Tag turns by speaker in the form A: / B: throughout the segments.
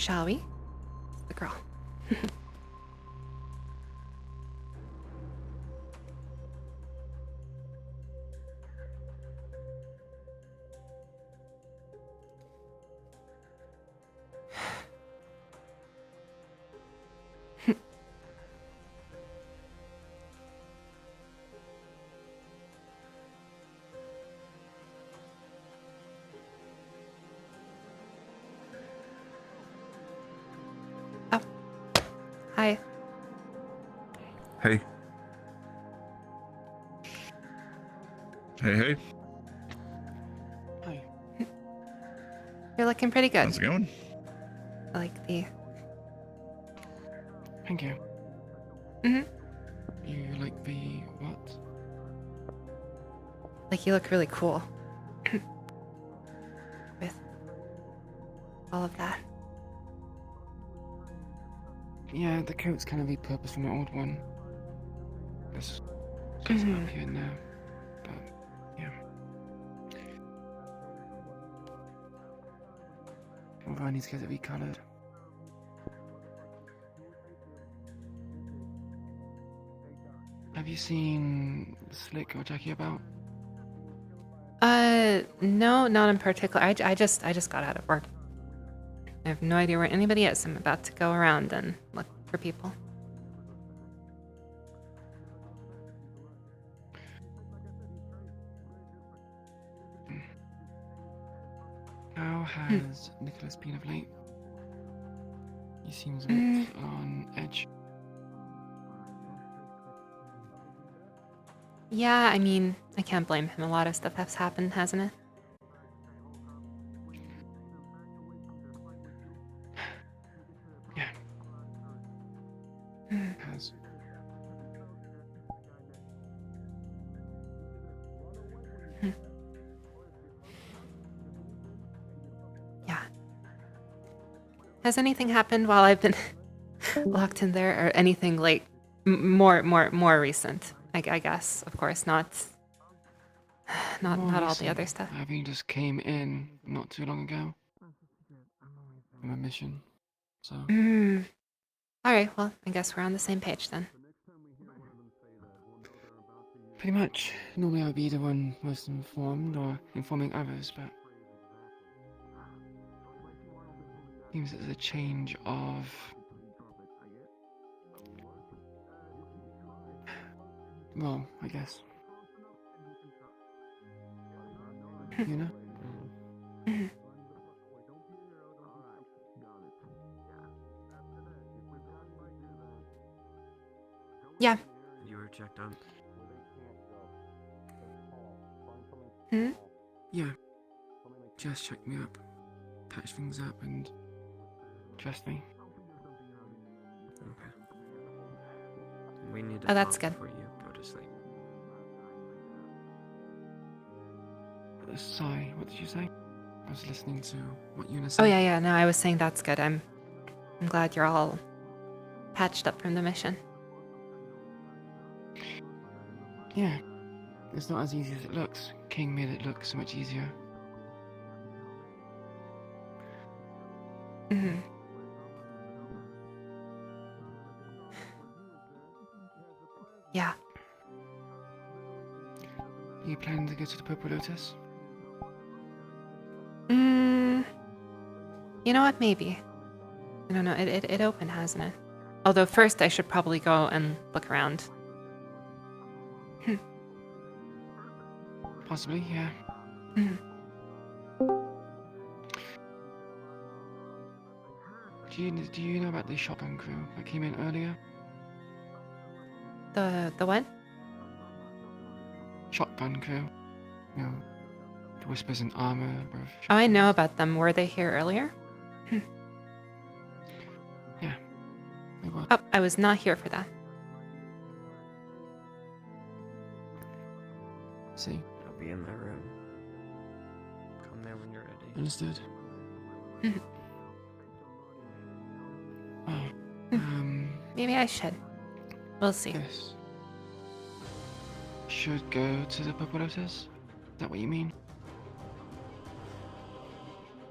A: shall we? The girl. Oh. Hi.
B: Hey. Hey.
C: Hi.
A: You're looking pretty good.
B: How's it going?
A: I like the...
C: Thank you.
A: Mm-hmm.
C: You like the what?
A: Like, you look really cool. With all of that.
C: Yeah, the coat's kind of repurposed from the old one. This cuts it up here and there. But, yeah. Although I need to get it recolored. Have you seen Slick or Jackie about?
A: No, not in particular. I just got out of work. I have no idea where anybody is. I'm about to go around and look for people.
C: How has Nicholas been of late? He seems a bit on edge.
A: Yeah, I mean, I can't blame him. A lot of stuff has happened, hasn't it?
C: Yeah. It has.
A: Yeah. Has anything happened while I've been locked in there, or anything like more recent? I guess, of course, not
C: More
A: all the
C: recent.
A: other stuff.
C: I just came in not too long ago from a mission, so
A: All right, well, I guess we're on the same page then.
C: pretty much. Normally I would be the one most informed or informing others, but seems there's a change of well, I guess. You know?
A: Yeah.
D: You were checked on?
C: Yeah. Just checked me up, patched things up, and trust me.
D: Okay. We need to
A: Oh, that's
D: talk
A: good.
D: before you go to sleep.
C: Sorry, what did you say? I was listening to what you were
A: Oh
C: saying.
A: yeah. No, I was saying that's good. I'm glad you're all patched up from the mission.
C: Yeah. It's not as easy as it looks. King made it look so much easier.
A: Yeah.
C: Are you planning to go to the Purple Lotus?
A: You know what? Maybe. I don't know. It opened, hasn't it? Although first I should probably go and look around.
C: Possibly, yeah. Do you know about the shotgun crew that came in earlier?
A: The what?
C: Shotgun crew. You know, the whispers and armor of
A: Oh, I know
C: shotguns.
A: about them. Were they here earlier?
C: Yeah. They were.
A: Oh, I was not here for that.
C: See?
D: I'll be in my room. Come there when you're ready.
C: Understood. Oh.
A: Maybe I should. We'll see.
C: Yes. Should go to the Purple Lotus? Is that what you mean?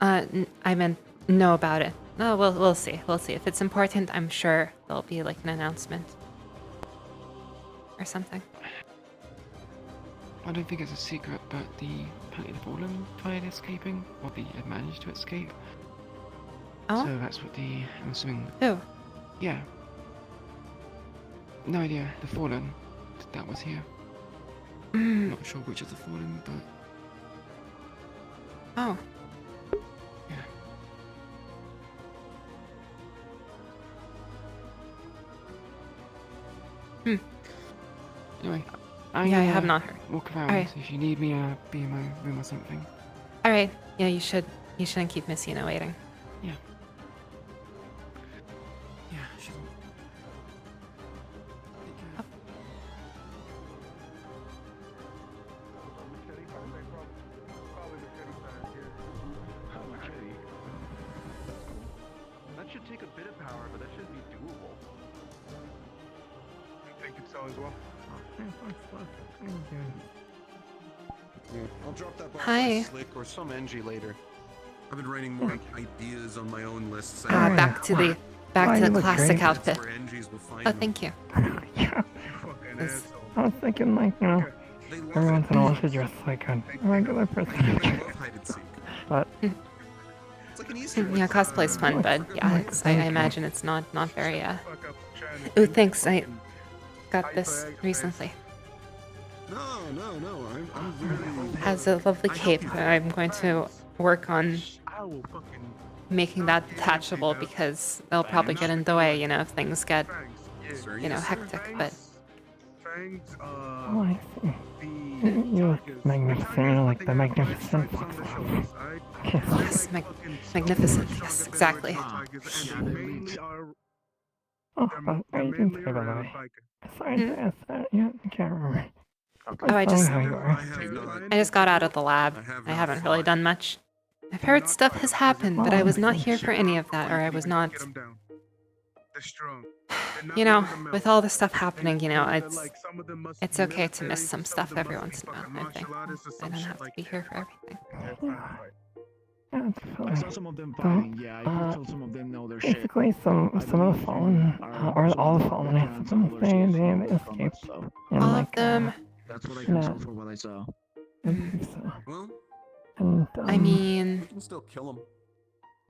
A: I meant know about it. No, we'll see. We'll see. If it's important, I'm sure there'll be like an announcement or something.
C: I don't think it's a secret, but apparently the Fallen tried escaping, or had managed to escape.
A: Oh,
C: So that's what I'm assuming.
A: who?
C: Yeah. No idea. The Fallen. That was here. Not sure which of the Fallen, but
A: Oh,
C: yeah. Anyway,
A: yeah, I have not heard.
C: Walk around.
A: Alright.
C: If you need me, be in my room or something.
A: All right. Yeah, you should. You shouldn't keep Miss Yuna waiting.
C: Yeah. Yeah, she's.
B: That should take a bit of power, but that should be doable.
E: I think it's so as well.
B: I'll drop that box
A: Hi.
B: by Slick or some NG later. I've been writing more ideas on my own list.
A: Back to the classic outfit.
B: Where NGs will find
A: Oh,
B: them.
A: thank you.
E: You fucking
A: It's-
E: asshole.
F: I was thinking, like, you know,
B: They love
F: every
B: it.
F: once in a while I should dress like a regular person.
B: They love hide and seek.
F: But
B: It's like an Easter egg.
A: Yeah, cosplay's fun, but yeah, I imagine it's not very.
E: Fuck up trying to
A: Ooh,
E: think
A: thanks. I
E: fucking
A: got this
E: hyper
A: recently.
B: No. I'm really.
A: Has a lovely cape. I'm going to work on
E: I will fucking
A: making that detachable because they'll probably get in the way, you know, if things get,
E: thanks. Yeah.
B: Sir,
A: you know,
B: yes, sir.
A: hectic. But
E: Fangs,
F: oh, I see.
E: the
F: You look
E: tigers.
F: magnificent, you know, like the magnificent Foxglove. Yes.
A: yes, magnificent. Yes, exactly.
F: Oh, you didn't say, by the way. Sorry to ask that. Yeah, I can't remember.
A: Oh, I just-
F: How you are.
B: I have not.
A: I just got out of the lab.
B: I have
A: I
B: not
A: haven't really
B: fought.
A: done much. I've heard stuff has happened, but I was not here for any of that, or I was not. You know, with all the stuff happening, you know, it's okay to miss some stuff every once in a while. I think I don't have to be here for everything.
F: Yeah, it's
G: I
F: fine.
G: saw some of them fighting, yeah, I could tell some of them know their shit.
F: Basically, some of the fallen, or all the fallen, I suppose, they escaped. And
A: All
F: like,
A: of them.
G: That's what I can
F: Yeah.
G: tell from what I saw.
F: So,
B: Well,
F: and,
A: I mean,
B: we can still kill them.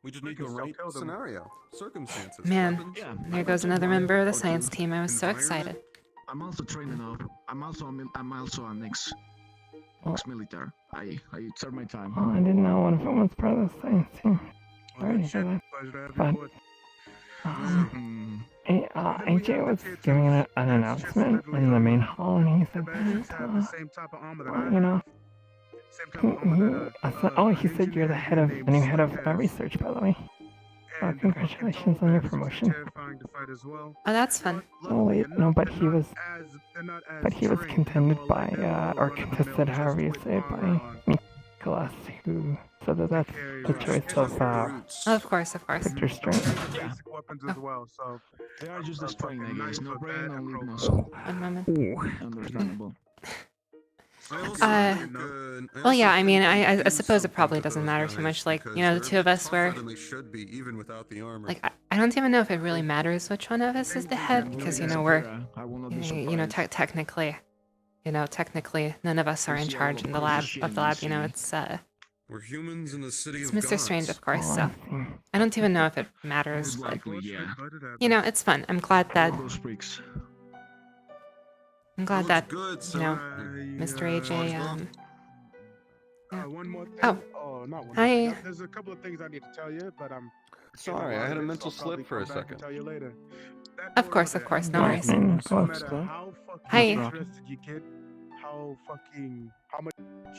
B: We just need the
E: can still
B: right
E: kill them.
B: scenario, circumstances.
A: Man.
B: weapons.
G: Yeah.
A: there goes another member of the science team. I was so
B: Environment.
A: excited.
G: I'm also training up. I'm also an ex-military. I served my time.
F: oh, I didn't know one of them was part of the science team. Sorry to hear that. But, AJ was giving an announcement in the main hall, and he said, you know, he said you're the new head of research, by the way. Congratulations on your promotion.
A: Oh, that's fun.
F: Oh wait, no, but he was contended by, or contested, however you say it, by Nicholas, who said that that's the choice of,
B: Brutes.
A: Oh, of course.
F: Victor Strength.
E: Basic weapons as well, so
G: They are just destroying, I guess. No brain, no leave, no soul.
A: One moment.
G: Understandable.
B: I also think,
A: Well, yeah, I mean, I suppose it probably doesn't matter too much. Like, you know, the two of us were.
B: They should be even without the armor.
A: Like, I don't even know if it really matters which one of us is the head, because, you know, we're.
G: I will not be
A: You know,
G: surprised.
A: technically, none of us are in charge in the lab. You know, it's
B: We're humans in the city
A: it's
B: of
A: Mr. Strange,
B: gods.
A: of course.
F: Oh,
A: So
F: I see.
A: I don't even know if it matters,
G: Most
A: but
G: likely, yeah.
A: you know, it's fun. I'm glad that
G: All those freaks.
A: I'm glad
B: Looks
A: that
B: good,
A: you know,
B: sir.
A: Mr. AJ. Yeah.
E: One more thing.
A: Oh.
E: Not one.
A: Hi.
E: More. There's a couple of things I need to tell you, but I'm.
H: Sorry, I had a mental slip for a second.
E: Tell you later.
A: Of course, no worries.
E: No
F: Close.
E: matter how fucking
A: Hi.
E: interested you get, how much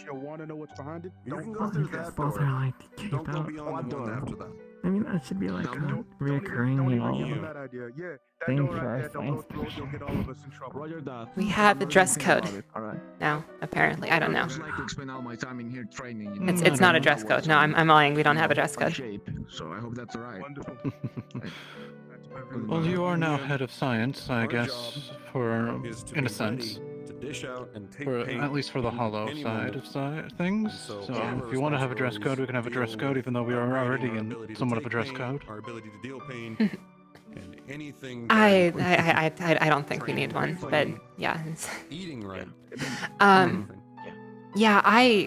E: you want to know what's behind it.
B: You can
E: Don't
B: go through that
F: Both
B: door.
F: are like cape
B: Don't go
F: out.
B: beyond the one after that.
F: I mean, that should be like reoccurring,
E: don't
F: you
E: even give
F: know.
E: them that idea. Yeah, that
F: thing
E: door
F: for
E: right
F: our
E: there, don't go
F: science
E: through it, you'll get all of us in trouble.
G: Roger that.
A: We have a dress code
G: Alright.
A: now. Apparently, I don't know.
G: I just like to spend all my time in here training. You know?
A: It's not a dress code. No, I'm lying. We don't have a dress
G: I'm in
A: code.
G: shape, so I hope that's alright.
E: Wonderful. That's perfect.
H: Well, you are now head of science, I
B: Our
H: guess,
B: job
H: for
B: Is to
H: in
B: be
H: a sense.
B: ready to
H: dish out and take
I: For,
H: paint
I: at least for the
H: any
I: hollow
H: moment.
I: side of things.
H: And
I: So
H: our
I: if you want to have a dress code, we can have a dress
H: responsibilities
I: code, even though we
H: deal
I: are
H: with
I: already
H: our
I: in
H: ability to
I: somewhat of a
H: take
I: dress
H: paint,
I: code.
H: Our ability to deal pain, and anything.
A: I don't think we need one, but yeah.
H: Eating right.
A: Um, yeah,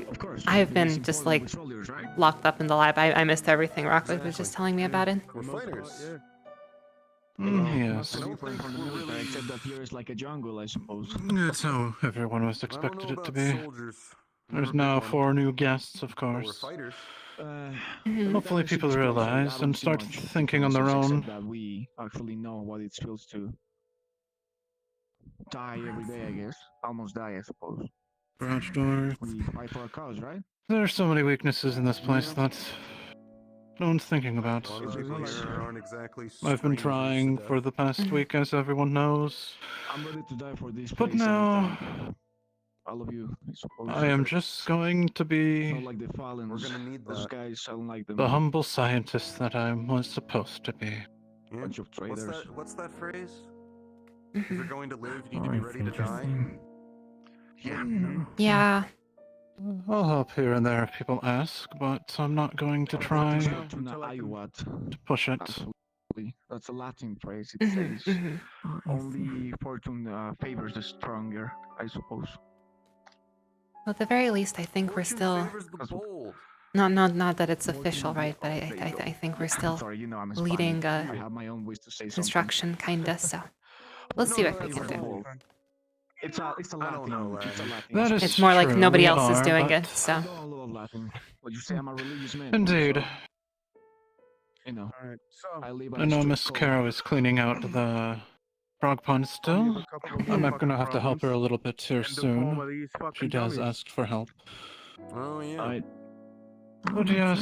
G: Of course.
A: I've
G: because
A: been
G: it's
A: just
G: important
A: like
G: with soldiers, right?
A: locked up in the lab. I missed everything Rockwood was just
H: Exactly.
A: telling me about it.
H: We're fighters.
I: Yes.
G: Most people from the military, except that here is like a jungle, I suppose.
I: That's how everyone was
H: I don't
I: expected
H: know
I: it to
H: about
I: be.
H: soldiers.
I: There's
H: Never been
I: now
H: one.
I: 4 new guests, of
H: But we're
I: course.
H: fighters.
I: Hopefully people realize and start thinking on their own.
G: That we actually know what it feels to die every day, I guess. Almost die, I suppose.
I: Garage door.
G: We fight for our cause, right?
I: There are so many weaknesses in this place that no one's thinking about.
H: A lot of people here aren't exactly
I: I've been
H: strangers
I: trying
H: to
I: for
H: death.
I: the past week, as everyone knows.
G: I'm ready to die for this
I: But
G: place
I: now,
G: anytime. All of you, I suppose.
I: I am just going to
G: Not
I: be
G: like the Fallons.
H: We're gonna need
G: Those
H: that.
G: guys sound like them.
I: the humble scientist that I was supposed to be.
H: Yeah.
G: Bunch of traitors.
H: What's that phrase? If you're going to live, you need to be ready to die.
A: Yeah.
I: I'll help here and there if people ask, but I'm not going to try to push it.
G: Absolutely. That's a Latin phrase. It says only fortune favors the stronger, I suppose.
A: Well, at the very least, I think we're
H: Fortune
A: still
H: favors the bold.
A: not that it's official, right? But I think we're still
G: Sorry, you know I'm
A: leading
G: Hispanic. I have my own ways to say something.
A: construction, kinda. So let's see what we can do.
G: It's a
H: I don't
G: Latin.
H: know,
G: It's a
H: Latin.
G: Latin.
I: That is
A: It's more like
I: true,
A: nobody
I: we
A: else is
I: are,
A: doing
I: but-
A: it. So
G: I know a little Latin. But you say I'm a religious man.
I: Indeed.
G: So, you know,
E: Alright, so
G: I live
I: I know Miss Caro is cleaning out the frog pond still. I'm not gonna have to help her a little bit here soon. She has asked for help.
H: Oh yeah.
G: I
I: But yes,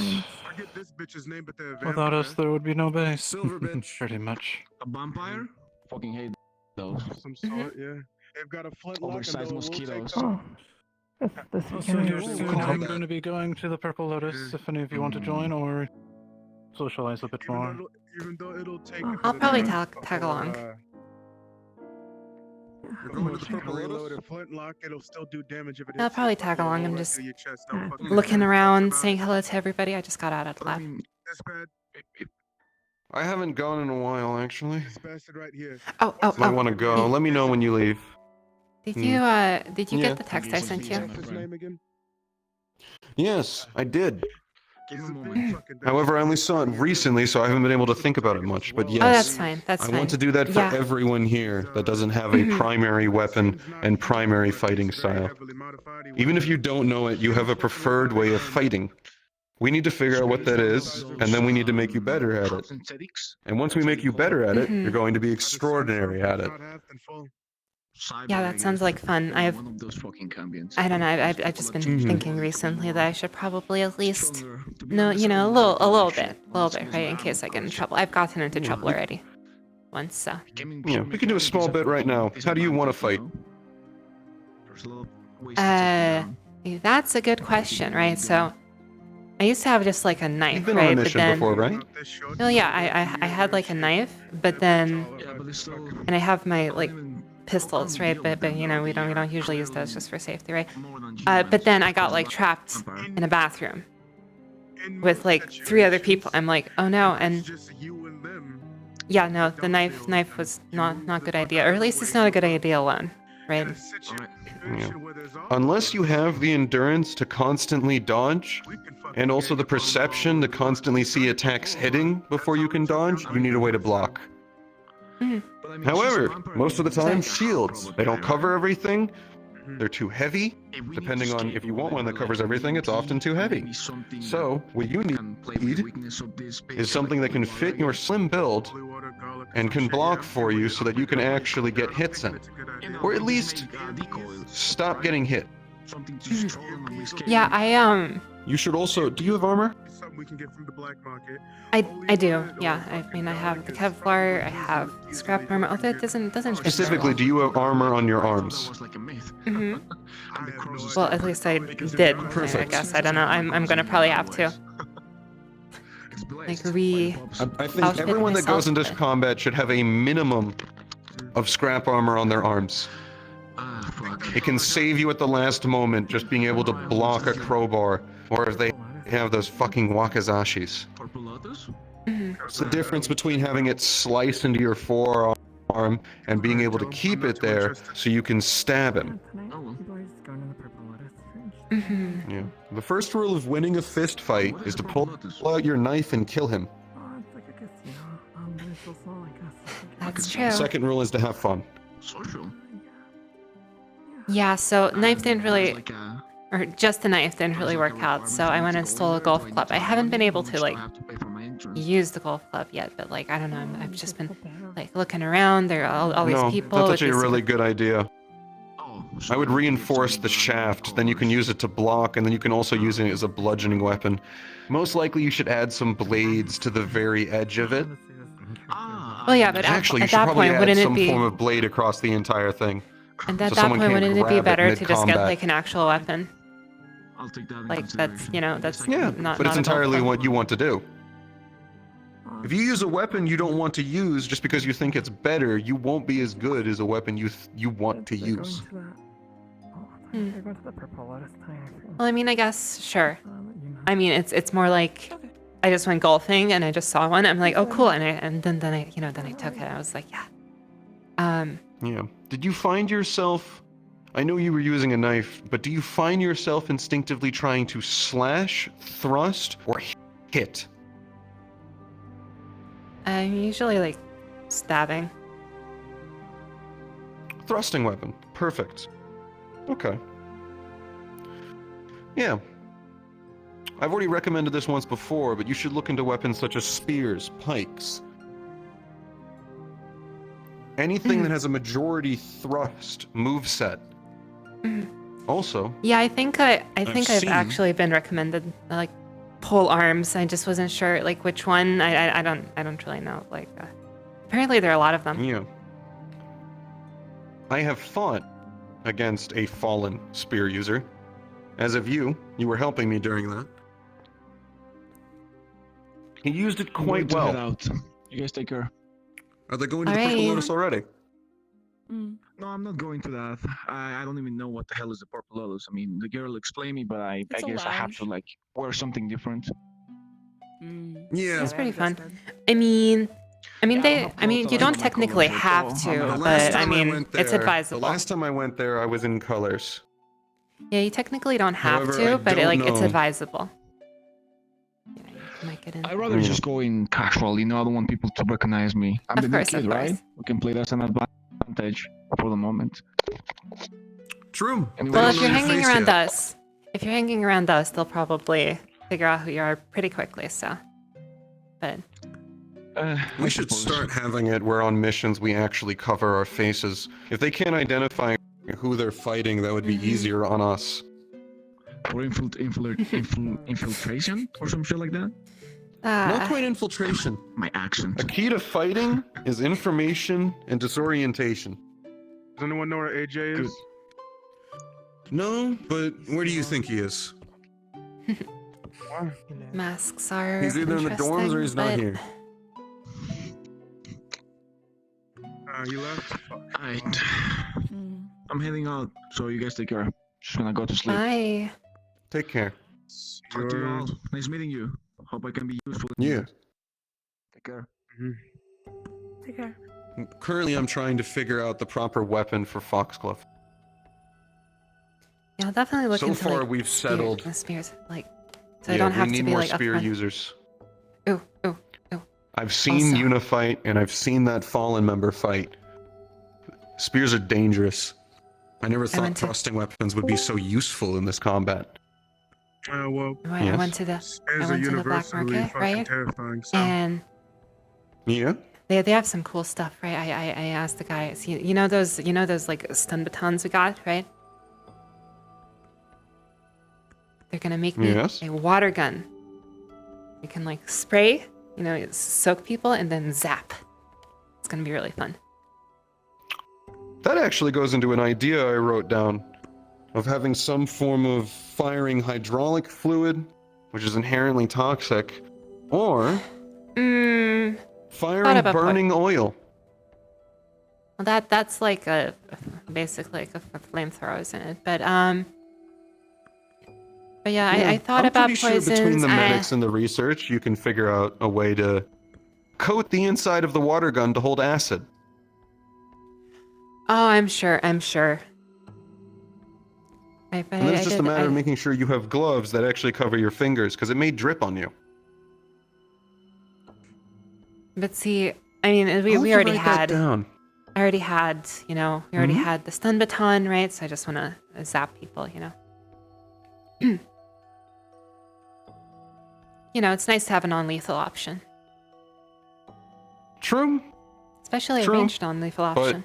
E: Forget this bitch's name, but they're
I: without us there would be no base.
H: Silver bitch.
I: Pretty much.
G: a vampire? Fucking hate those.
E: some sort, yeah. They've got a flintlock and
G: Oversized
E: they'll take
G: mosquitoes.
F: Oh, this
I: So
F: beginning
I: here
F: is
I: soon
F: cool.
I: I'm going to be going to the Purple Lotus if any of you want to join or socialize a bit more.
E: Even though it'll take.
A: I'll probably tag along.
H: You're going to the Purple Lotus?
E: Reloaded flintlock, it'll still do damage if it
A: I'll
E: hits
A: probably
E: you.
A: tag along. I'm
E: Right
A: just
E: through your chest, no fucking
A: looking
E: matter.
A: around,
E: About
A: saying
E: it.
A: hello to everybody. I just got out of the
G: But I
A: lab.
G: mean,
E: This bad,
H: I haven't gone in a while, actually.
E: this bastard right here.
A: Oh,
H: I want to go. Let me know when you leave.
A: Did
H: Hmm.
A: you
H: Yeah.
A: get the text I sent you?
E: What's his name again?
H: Yes, I did.
G: give
E: He's
G: him
E: a
G: a
E: big
G: moment.
E: fucking
H: However, I only saw it
E: bastard.
H: recently, so I haven't been able to think about it much. But
A: Oh, that's
H: yes,
A: fine. That's
H: I
A: fine.
H: want to do that for
A: Yeah.
H: everyone here that doesn't have a
A: Mhm.
H: primary weapon and primary fighting style. Even if you don't know it, you have a preferred way of fighting. We need to figure out what that is, and then we need to make you better at it.
G: Synthetics?
H: And once we make you better at it,
A: Mhm.
H: you're going to be extraordinary at it.
A: Yeah, that sounds like fun. I've-
G: one of those fucking cambions.
A: I don't know. I've just been
H: Mhm.
A: thinking recently that I should probably at least no, you know, a little bit, right, in case I get in trouble. I've gotten into trouble already once, so.
H: Yeah, we can do a small bit right now. How do you want to fight?
A: That's a good question, right? So, I used to have just like a knife,
H: You've been on a
A: right? But
H: mission
A: then,
H: before, right?
A: well, yeah, I had like a knife, but then,
G: Yeah, but it's still
A: and I have my like
G: not even
A: pistols, right? But you know, we don't usually use those just for safety, right?
G: more than
A: But then I got
G: humans.
A: like trapped
G: Vampire.
A: in a bathroom with like 3 other people. I'm like, oh no, and
E: Just you and them.
A: yeah, no, the knife was not a good idea, or at least it's not a good idea alone, right?
H: Yeah. Unless you have the endurance to constantly dodge, and also the perception to constantly see attacks hitting before you can dodge, you need a way to block.
G: But I mean, she's a
H: However,
G: vampire,
H: most of the
G: so
H: time,
G: it's
H: shields. They don't
G: probably,
H: cover
G: right?
H: everything. They're too heavy.
G: If we need
H: Depending
G: to
H: on
G: escape
H: if you
G: or
H: want one that
G: whatever,
H: covers
G: like,
H: everything, it's often too heavy.
G: maybe something
H: So, what you
G: that
H: need
G: can play with the weakness of this
H: is something that can fit your slim build and can block for you so that you can actually get hits in.
G: You know,
H: Or at
G: we
H: least
G: just make, decoys,
H: Stop
G: right?
H: getting hit.
G: Something to just throw them and we escape.
A: Yeah, I
H: You should also. Do you have armor?
E: Something we can get from the black market.
A: I do. Yeah, I mean, I have the Kevlar, I have scrap armor. Although it doesn't fit very
H: Specifically,
A: well.
H: do you have armor on your
G: That
H: arms?
G: was like a myth.
A: Mhm.
G: And the crosses-
A: Well, at least I did. I
H: Perfect.
A: guess I don't know. I'm gonna probably have to.
G: It's
A: Like
G: blessed
A: re.
G: by pops.
H: I think
A: Outfit
H: everyone that goes
A: myself,
H: into
A: but-
H: combat should have a minimum of scrap armor on their arms.
G: For fuck.
H: It can save you at the last moment, just being able to block a crowbar, or if they have those fucking wakazashis.
G: Purple Lotus?
H: What's the difference between having it slice into your forearm and being able to keep it there so you can stab him?
G: Oh.
H: Yeah. The first rule of winning a fist fight is to pull out your knife and kill him.
A: That's
H: The
A: true.
H: second rule is to have fun.
G: Social.
A: Yeah, so knife didn't really,
G: Like a,
A: or just the knife didn't really work out, so I went and stole a golf club. I haven't been able to, like, use the golf club yet, but, like, I don't know, I've just been, like, looking around, there are all these
H: No,
A: people.
H: that's
A: with
H: actually a
A: these-
H: really good idea.
G: Oh,
H: I would reinforce the shaft, then you can use it to block, and then you can also use it as a bludgeoning weapon. Most likely you should add some blades to the very edge of it.
A: Well, yeah, but
H: Actually, you
A: at
H: should
A: that
H: probably
A: point,
H: add
A: wouldn't it
H: some
A: be,
H: form of blade across the entire thing.
A: and at
H: so
A: that
H: someone
A: point,
H: can't
A: wouldn't it be
H: grab it
A: better to just get,
H: mid-combat.
A: like, an actual weapon?
G: I'll take that in
A: Like, that's,
G: consideration.
A: you know, that's
H: Yeah,
A: not
H: but it's
A: a golf
H: entirely
A: club.
H: what you want to do. If you use a weapon you don't want to use just because you think it's better, you won't be as good as a weapon you want to use.
A: Well, I mean, I guess, sure. I mean, it's more like I just went golfing and I just saw one. I'm like, oh, cool, and then I then I took it. I was like, yeah.
H: Yeah. Did you find yourself... I know you were using a knife, but do you find yourself instinctively trying to slash, thrust, or hit?
A: I'm usually like stabbing.
H: Thrusting weapon. Perfect. Okay. Yeah. I've already recommended this once before, but you should look into weapons such as spears, pikes. Anything that has a majority thrust moveset. Also,
A: Yeah, I think I've
H: seen-
A: actually been recommended like pole arms. I just wasn't sure like which one. I don't really know. Like apparently there are a lot of them.
H: yeah. I have fought against a fallen spear user. As of you were helping me during that. He used it
G: I'm going
H: quite
G: to head
H: well.
G: out. You guys take care.
B: Are they going to the
A: Alright.
B: Purple
H: Lotus already.
G: No, I'm not going to that. I don't even know what the hell is the Purple Lotus. I mean, the girl explained me, but I
J: It's a
G: guess I have
J: lounge.
G: to like wear something different.
B: Yeah.
A: It's pretty fun. I mean, you don't technically have to,
H: The last
A: but I
H: time
A: mean,
H: went
A: it's
H: there-
A: advisable.
H: The last time I went there, I was in colors.
A: Yeah, you technically don't have
H: However,
A: to,
H: I
A: but
H: don't
A: it's
H: know.
A: advisable. Yeah, you might get in.
G: I'd rather
H: Yeah.
G: just go in casual. You know, I don't want people to recognize me. I'm
A: Of
G: the new
A: course, of
G: kid, right?
A: course.
G: We can play that as an advantage for the moment.
B: True.
G: Anyway,
A: Well,
B: don't
A: if
B: know
A: you're
B: your
A: hanging
B: face
A: around
B: yet.
A: us, they'll probably figure out who you are pretty quickly. So, but
B: We
G: I
B: should
G: suppose.
B: start
H: Having it where on missions we actually cover our faces. If they can't identify who they're fighting, that would be easier on us.
G: for infiltration or some shit like that.
H: Not quite infiltration.
G: My accent.
H: A key to fighting is information and disorientation.
E: Does anyone know where AJ is?
B: No, but where do you think he is?
A: masks are.
H: He's either in the dorms or he's not
A: interesting,
H: here.
E: You left? Fuck.
G: Alright. I'm heading out, so you guys take care. Just gonna go to
A: but-
G: sleep.
A: Bye.
H: Take care.
G: Talk to you all. Nice meeting you. Hope I can be useful.
H: Yeah.
G: Take care.
A: Take care.
H: Currently, I'm trying to figure out the proper weapon for Foxglove.
A: Yeah, I'll definitely look
H: So
A: into
H: far,
A: like,
H: we've settled.
A: spears, like, so I
H: Yeah,
A: don't have
H: we need
A: to be
H: more
A: like
H: spear
A: upfront.
H: users.
A: Ooh, ooh.
H: I've seen
A: Also-
H: Unifight, and I've seen that Fallen member fight. Spears are dangerous.
B: I never thought
A: went to-
B: thrusting weapons would be so useful in this combat.
E: Well,
A: I
H: Yes.
A: went to the
E: as
A: I
E: a
A: went to the black
E: universally
A: market,
E: fucking
A: right?
E: terrifying. So.
A: And
H: Yeah?
A: they have some cool stuff, right? I asked the guy, see, you know those like stun batons we got, right? They're gonna make me
H: Yes.
A: a water gun. You can like spray, soak people and then zap. It's gonna be really fun.
H: That actually goes into an idea I wrote down of having some form of firing hydraulic fluid, which is inherently toxic, or
A: Thought
H: firing
A: about
H: burning oil.
A: Well, that's like basically like a flamethrowers in it. But yeah, I thought
H: I'm
A: about
H: pretty sure
A: poisons.
H: between the medics and the research, you can figure out a way to coat the inside of the water gun to hold acid.
A: Oh, I'm sure. But
H: And then it's just a matter of making sure you have gloves that actually cover your fingers, because it may drip on you.
A: But see, I mean,
H: I'll
A: we
H: have to
A: already
H: write that
A: had.
H: down.
A: I already had, we already
H: Mhm.
A: had the stun baton, right? So I just want to zap people, It's nice to have a non-lethal option,
H: True.
A: especially a
H: True,
A: ranged non-lethal
H: but-
A: option.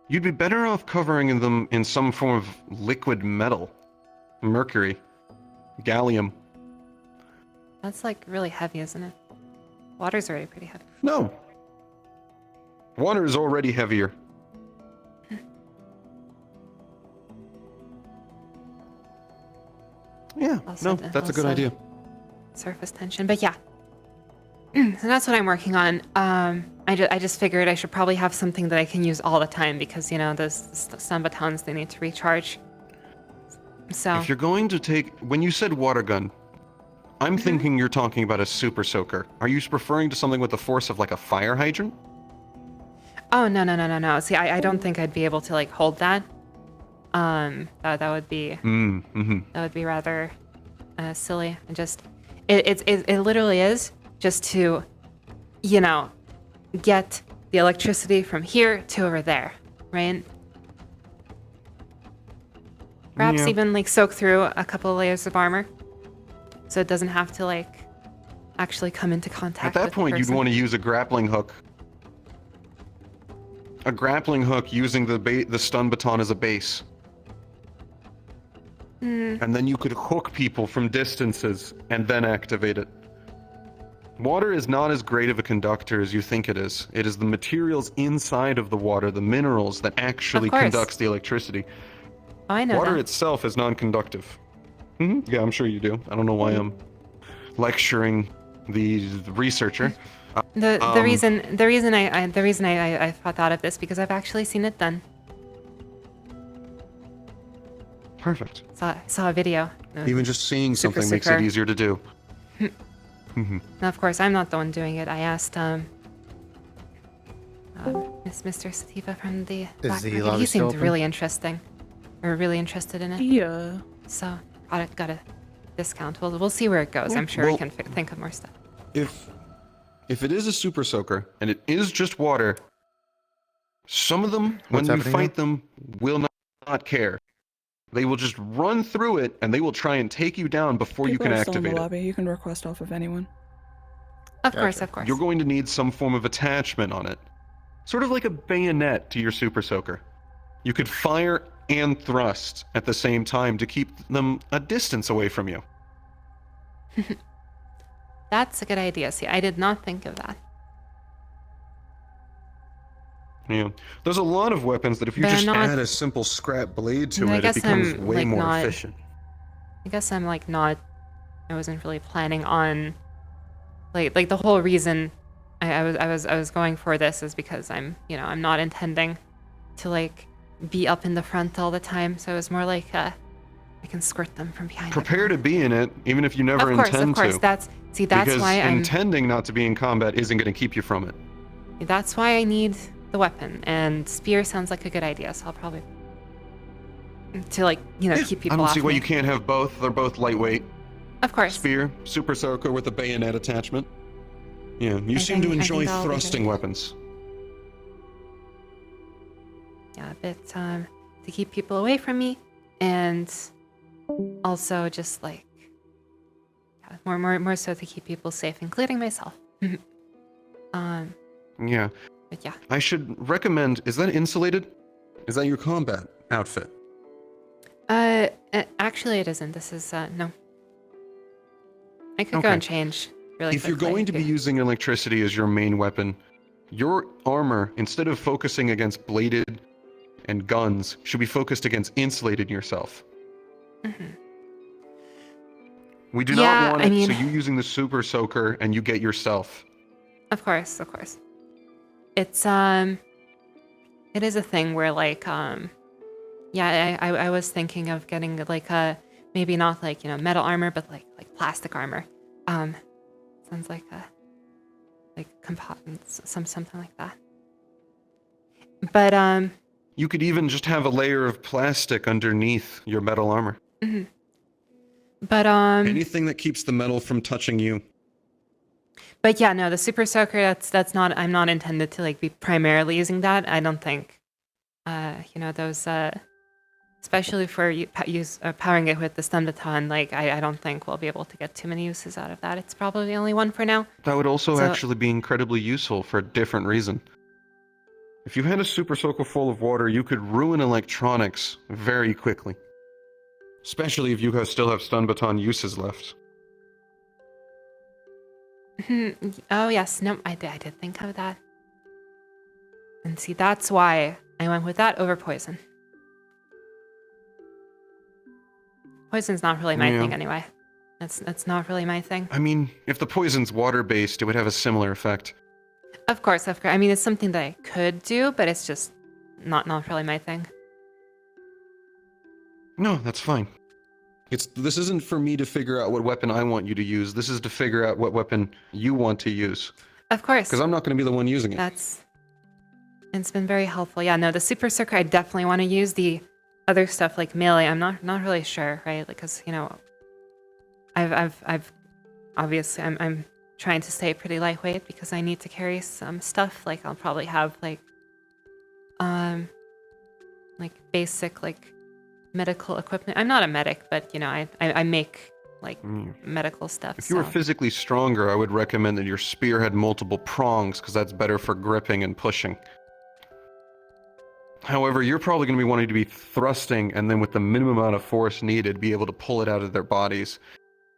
H: You'd be better off covering them in some form of liquid metal. Mercury. Gallium.
A: That's like really heavy, isn't it? Water's already pretty heavy.
H: No. Water is already heavier. Yeah,
A: Also-
H: that's a good
A: also-
H: idea.
A: Surface tension, but yeah. So that's what I'm working on. I just figured I should probably have something that I can use all the time because those stun batons, they need to recharge. So
H: If you're going to take... When you said water gun, I'm thinking you're talking about a super soaker. Are you referring to something with the force of like a fire hydrant?
A: oh no. See, I don't think I'd be able to like hold that. That would be
H: Mm-hmm.
A: that would be rather silly. And just it literally is just to get the electricity from here to over there, right? Perhaps
H: Yeah.
A: even like soak through a couple of layers of armor, so it doesn't have to like actually come into contact.
H: At that
A: with the
H: point, you'd
A: person.
H: want to use a grappling hook. A grappling hook using the stun baton as a base. And then you could hook people from distances and then activate it. Water is not as great of a conductor as you think it is. It is the materials inside of the water, the minerals, that actually
A: Of course.
H: conducts the electricity.
A: Oh, I know
H: Water
A: that.
H: itself is non-conductive. Yeah, I'm sure you do. I don't know why I'm lecturing the researcher.
A: The
H: Um,
A: reason I thought of this because I've actually seen it done.
H: Perfect.
A: Saw a video.
H: Even just seeing
A: Super
H: something makes
A: super.
H: it easier to do.
A: Now, of course, I'm not the one doing it. I asked Mr. Sativa from the Black
D: the
A: Market.
D: lobby
A: He
D: still
A: seemed
D: open?
A: really interesting, or really interested in it.
J: Yeah.
A: So got a discount. We'll see where it goes. I'm sure
H: Well-
A: we can think of more stuff.
H: If it is a super soaker and it is just water, some of them, when
D: What's
H: you
D: happening
H: fight them, will not care. They will just run through it and they will try and take you down before you
J: People
H: can
J: are still in
H: activate
J: the
H: it.
J: lobby. You can request off of anyone.
A: Of course,
D: Gotcha.
A: of course.
H: You're going to need some form of attachment on it. Sort of like a bayonet to your super soaker. You could fire and thrust at the same time to keep them a distance away from you.
A: That's a good idea. See, I did not think of that.
H: Yeah. There's a lot of weapons that if you
A: But I'm
H: just
A: not-
H: add a simple scrap blade to
A: I
H: it, it
A: guess
H: becomes
A: I'm,
H: way
A: like,
H: more
A: not-
H: efficient.
A: I guess I'm like not. I wasn't really planning on. Like the whole reason I was going for this is because I'm not intending to like be up in the front all the time. So it was more like I can squirt them from behind.
H: Prepare to be in it, even if you never
A: Of course,
H: intend
A: of course.
H: to.
A: That's
H: because
A: why I'm.
H: intending not to be in combat isn't going to keep you from it.
A: That's why I need the weapon, and spear sounds like a good idea. So I'll probably to like keep people
H: I don't
A: off
H: see why
A: me.
H: you can't have both. They're both lightweight.
A: Of course.
H: Spear, super soaker with a bayonet attachment. Yeah, you seem to
A: I
H: enjoy
A: think that'll be good.
H: thrusting weapons.
A: Yeah, a bit to keep people away from me, and also just like more so to keep people safe, including myself.
H: Yeah.
A: But yeah.
H: I should recommend, is that insulated? Is that your combat outfit?
A: Actually, it isn't. This is no. I could go
H: Okay.
A: and change really
H: If you're
A: quickly
H: going to be
A: if-
H: using electricity as your main weapon, your armor, instead of focusing against bladed and guns, should be focused against insulated yourself.
A: Mhm.
H: We do
A: Yeah,
H: not want
A: I
H: it,
A: mean-
H: so you using the super soaker and you get yourself.
A: Of course. It's it is a thing where like yeah, I was thinking of getting like a maybe not like, you know, metal armor, but like plastic armor. Sounds like a something like that. But
H: You could even just have a layer of plastic underneath your metal armor.
A: mhm. But
H: Anything that keeps the metal from touching you.
A: but yeah, no, the super soaker, that's not, I'm not intended to like be primarily using that. I don't think you know, those especially for powering it with the stun baton, like I don't think we'll be able to get too many uses out of that. It's probably the only one for now.
H: That would also
A: So-
H: actually be incredibly useful for a different reason. If you had a super soaker full of water, you could ruin electronics very quickly. Especially if you still have stun baton uses left.
A: Oh yes, no, I did think of that. And see, that's why I went with that over poison. Poison's not really my thing anyway. That's not really my thing.
H: I mean, if the poison's water-based, it would have a similar effect.
A: Of course. I mean, it's something that I could do, but it's just not really my thing.
H: No, that's fine. This isn't for me to figure out what weapon I want you to use. This is to figure out what weapon you want to use.
A: Of course.
H: Because I'm not going to be the one using it.
A: It's been very helpful. Yeah, no, the super soaker I definitely want to use. The other stuff like melee, I'm not really sure, right? Because you know, I've obviously I'm trying to stay pretty lightweight because I need to carry some stuff. Like I'll probably have like basic like medical equipment. I'm not a medic, but you know, I make like medical stuff.
H: If you were physically stronger, I would recommend that your spear had multiple prongs because that's better for gripping and pushing. However, you're probably going to be wanting to be thrusting and then with the minimum amount of force needed, be able to pull it out of their bodies.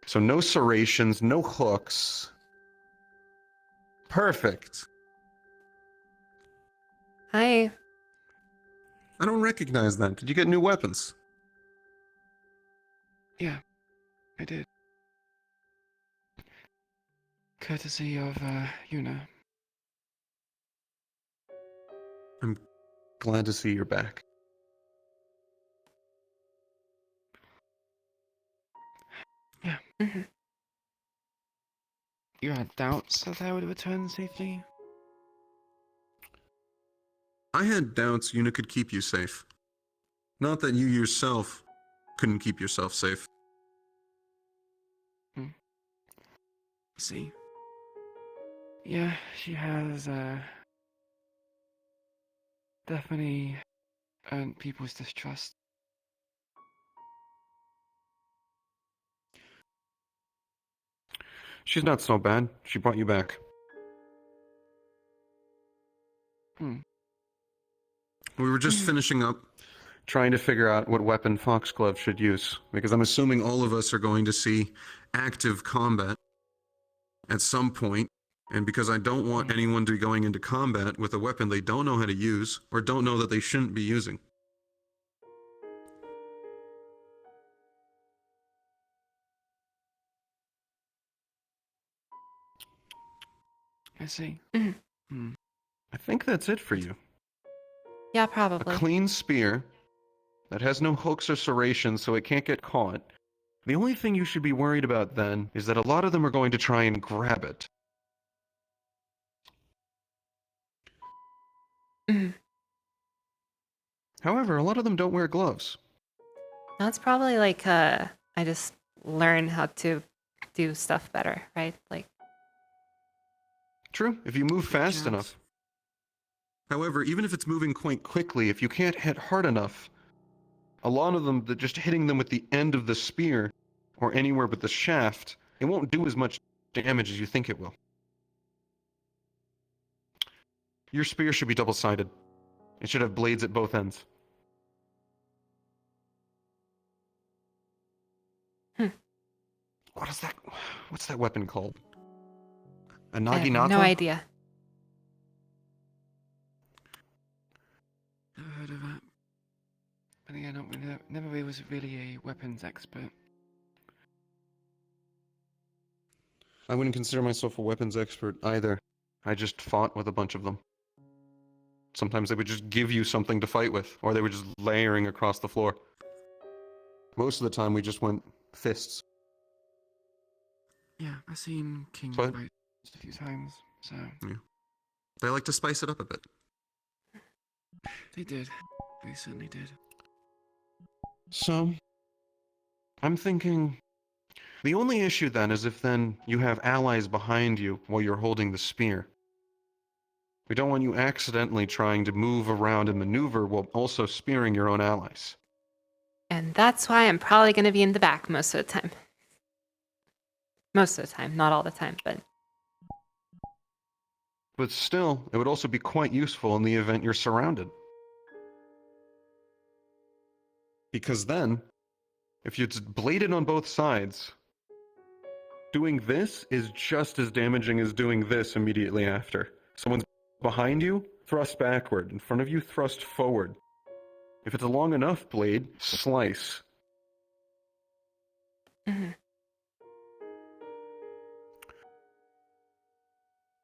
H: So no serrations, no hooks. Perfect.
A: Hi.
H: I don't recognize that. Did you get new weapons?
C: Yeah, I did. Courtesy of, Yuna.
H: I'm glad to see you're back.
C: Yeah. You had doubts that I would return safely?
B: I had doubts Yuna could keep you safe. Not that you yourself couldn't keep yourself safe.
C: See. Yeah, she has, definitely earned people's distrust.
H: She's not so bad. She brought you back.
B: We were just finishing up,
H: trying to figure out what weapon Foxglove should use, because I'm assuming
B: all of us are going to see active combat at some point, and because I don't want anyone to be going into combat with a weapon they don't know how to use or don't know that they shouldn't be using.
C: I see.
H: I think that's it for you.
A: Yeah,
H: A
A: probably.
H: clean spear that has no hooks or serrations so it can't get caught. The only thing you should be worried about then is that a lot of them are going to try and grab it. However, a lot of them don't wear gloves.
A: That's probably like I just learn how to do stuff better, right? Like
H: True, if you move fast enough. However, even if it's moving quite quickly, if you can't hit hard enough, a lot of them, just hitting them with the end of the spear or anywhere but the shaft, it won't do as much damage as you think it will. Your spear should be double-sided. It should have blades at both ends. What's that weapon called? A
A: I have
H: naginata?
A: no idea.
C: Never heard of that. But again, never really was really a weapons expert.
H: I wouldn't consider myself a weapons expert either. I just fought with a bunch of them. Sometimes they would just give you something to fight with, or they were just layering across the floor. Most of the time, we just went fists.
C: Yeah, I've seen King
H: So I-
C: fight a few times, so
B: They like to spice it up a bit.
C: they did. They certainly did.
H: So, I'm thinking the only issue then is if then you have allies behind you while you're holding the spear. We don't want you accidentally trying to move around and maneuver while also spearing your own allies.
A: And that's why I'm probably going to be in the back most of the time. Most of the time, not all the time, but
H: But still, it would also be quite useful in the event you're surrounded. Because then, if you're bladed on both sides, doing this is just as damaging as doing this immediately after. Someone's behind you, thrust backward. In front of you, thrust forward. If it's a long enough blade, slice.
A: mhm.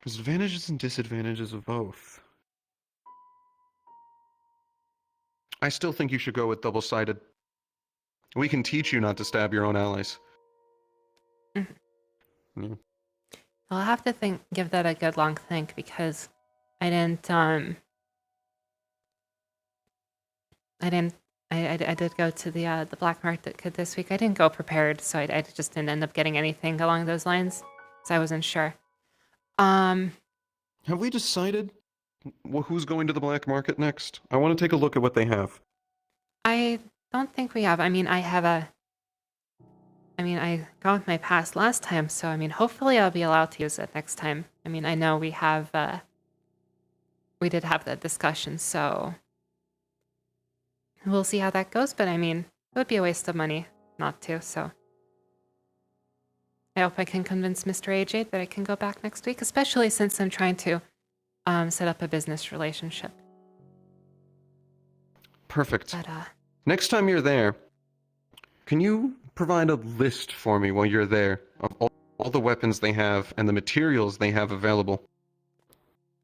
H: There's advantages and disadvantages of both. I still think you should go with double-sided. We can teach you not to stab your own allies.
A: Mhm.
H: Yeah.
A: I'll have to give that a good long think because I didn't, I did go to the black market this week. I didn't go prepared, so I just didn't end up getting anything along those lines, so I wasn't sure.
H: Have we decided who's going to the black market next? I want to take a look at what they have.
A: I don't think we have. I mean, I got with my pass last time, so I mean, hopefully I'll be allowed to use it next time. I mean, I know we did have that discussion, so we'll see how that goes, but I mean, it would be a waste of money not to, so I hope I can convince Mr. AJ that I can go back next week, especially since I'm trying to set up a business relationship.
H: Perfect.
A: But
H: Next time you're there, can you provide a list for me while you're there of all the weapons they have and the materials they have available?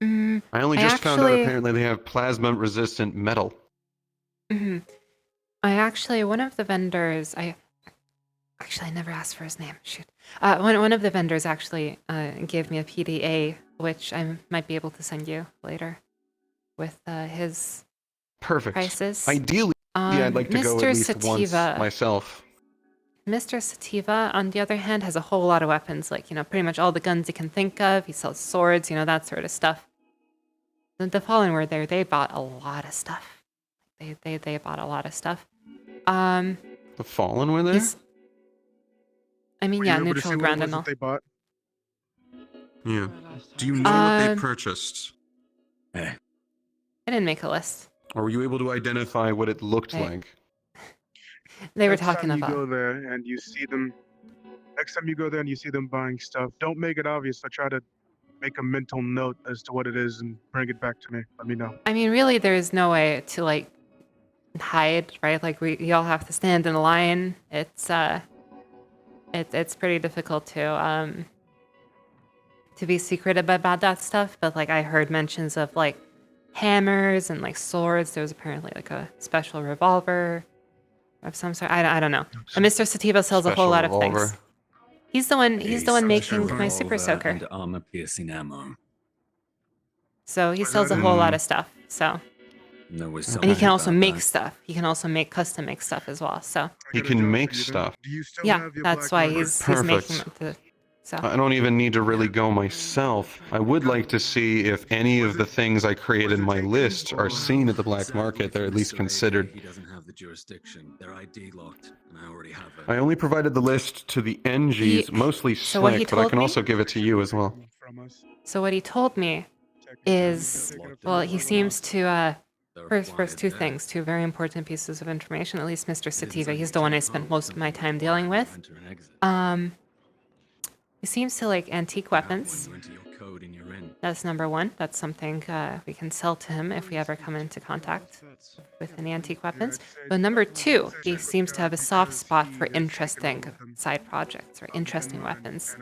H: I only just found out apparently they have plasma-resistant metal.
A: one of the vendors, I never asked for his name. Shoot. One of the vendors actually gave me a PDA, which I might be able to send you later with his
H: Perfect.
A: prices.
H: Ideally, I'd like to go at least once myself.
A: Mr. Sativa, on the other hand, has a whole lot of weapons, like, pretty much all the guns you can think of. He sells swords, that sort of stuff. The Fallen were there. They bought a lot of stuff. They bought a lot of stuff.
H: The Fallen were there?
A: Neutral ground and all.
E: They bought?
B: Yeah. Do you know what they purchased?
A: I didn't make a list.
H: Or were you able to identify what it looked like?
A: They were
E: Next
A: talking
E: time
A: about.
E: You go there and you see them. Next time you go there and you see them buying stuff, don't make it obvious. But try to make a mental note as to what it is and bring it back to me. Let me know.
A: I mean, really, there is no way to hide, right? Like we all have to stand in a line. It's pretty difficult to be secretive about that stuff. But I heard mentions of hammers and swords. There was apparently a special revolver of some sort. I don't know. And Mr. Sativa sells a whole lot of things. He's the one making my super soaker.
J: And armor-piercing ammo.
A: So he sells a whole lot of stuff. So.
J: No,
A: and he can also make stuff. He can also make custom make stuff as well. So
H: he can make stuff.
A: Yeah, that's why he's making it. So
H: I don't even need to really go myself. I would like to see if any of the things I created in my list are seen at the black market. They're at least considered.
J: He doesn't have the jurisdiction. They're ID locked, and I already have it.
H: I only provided the list to the NGs, mostly Slick, but I can also give it to you as well.
A: So what he told me is, well, he seems to first two things, two very important pieces of information. At least Mr. Sativa, he's the one I spent most of my time dealing with. He seems to like antique weapons. That's number one. That's something we can sell to him if we ever come into contact with any antique weapons. But number two, he seems to have a soft spot for interesting side projects or interesting weapons.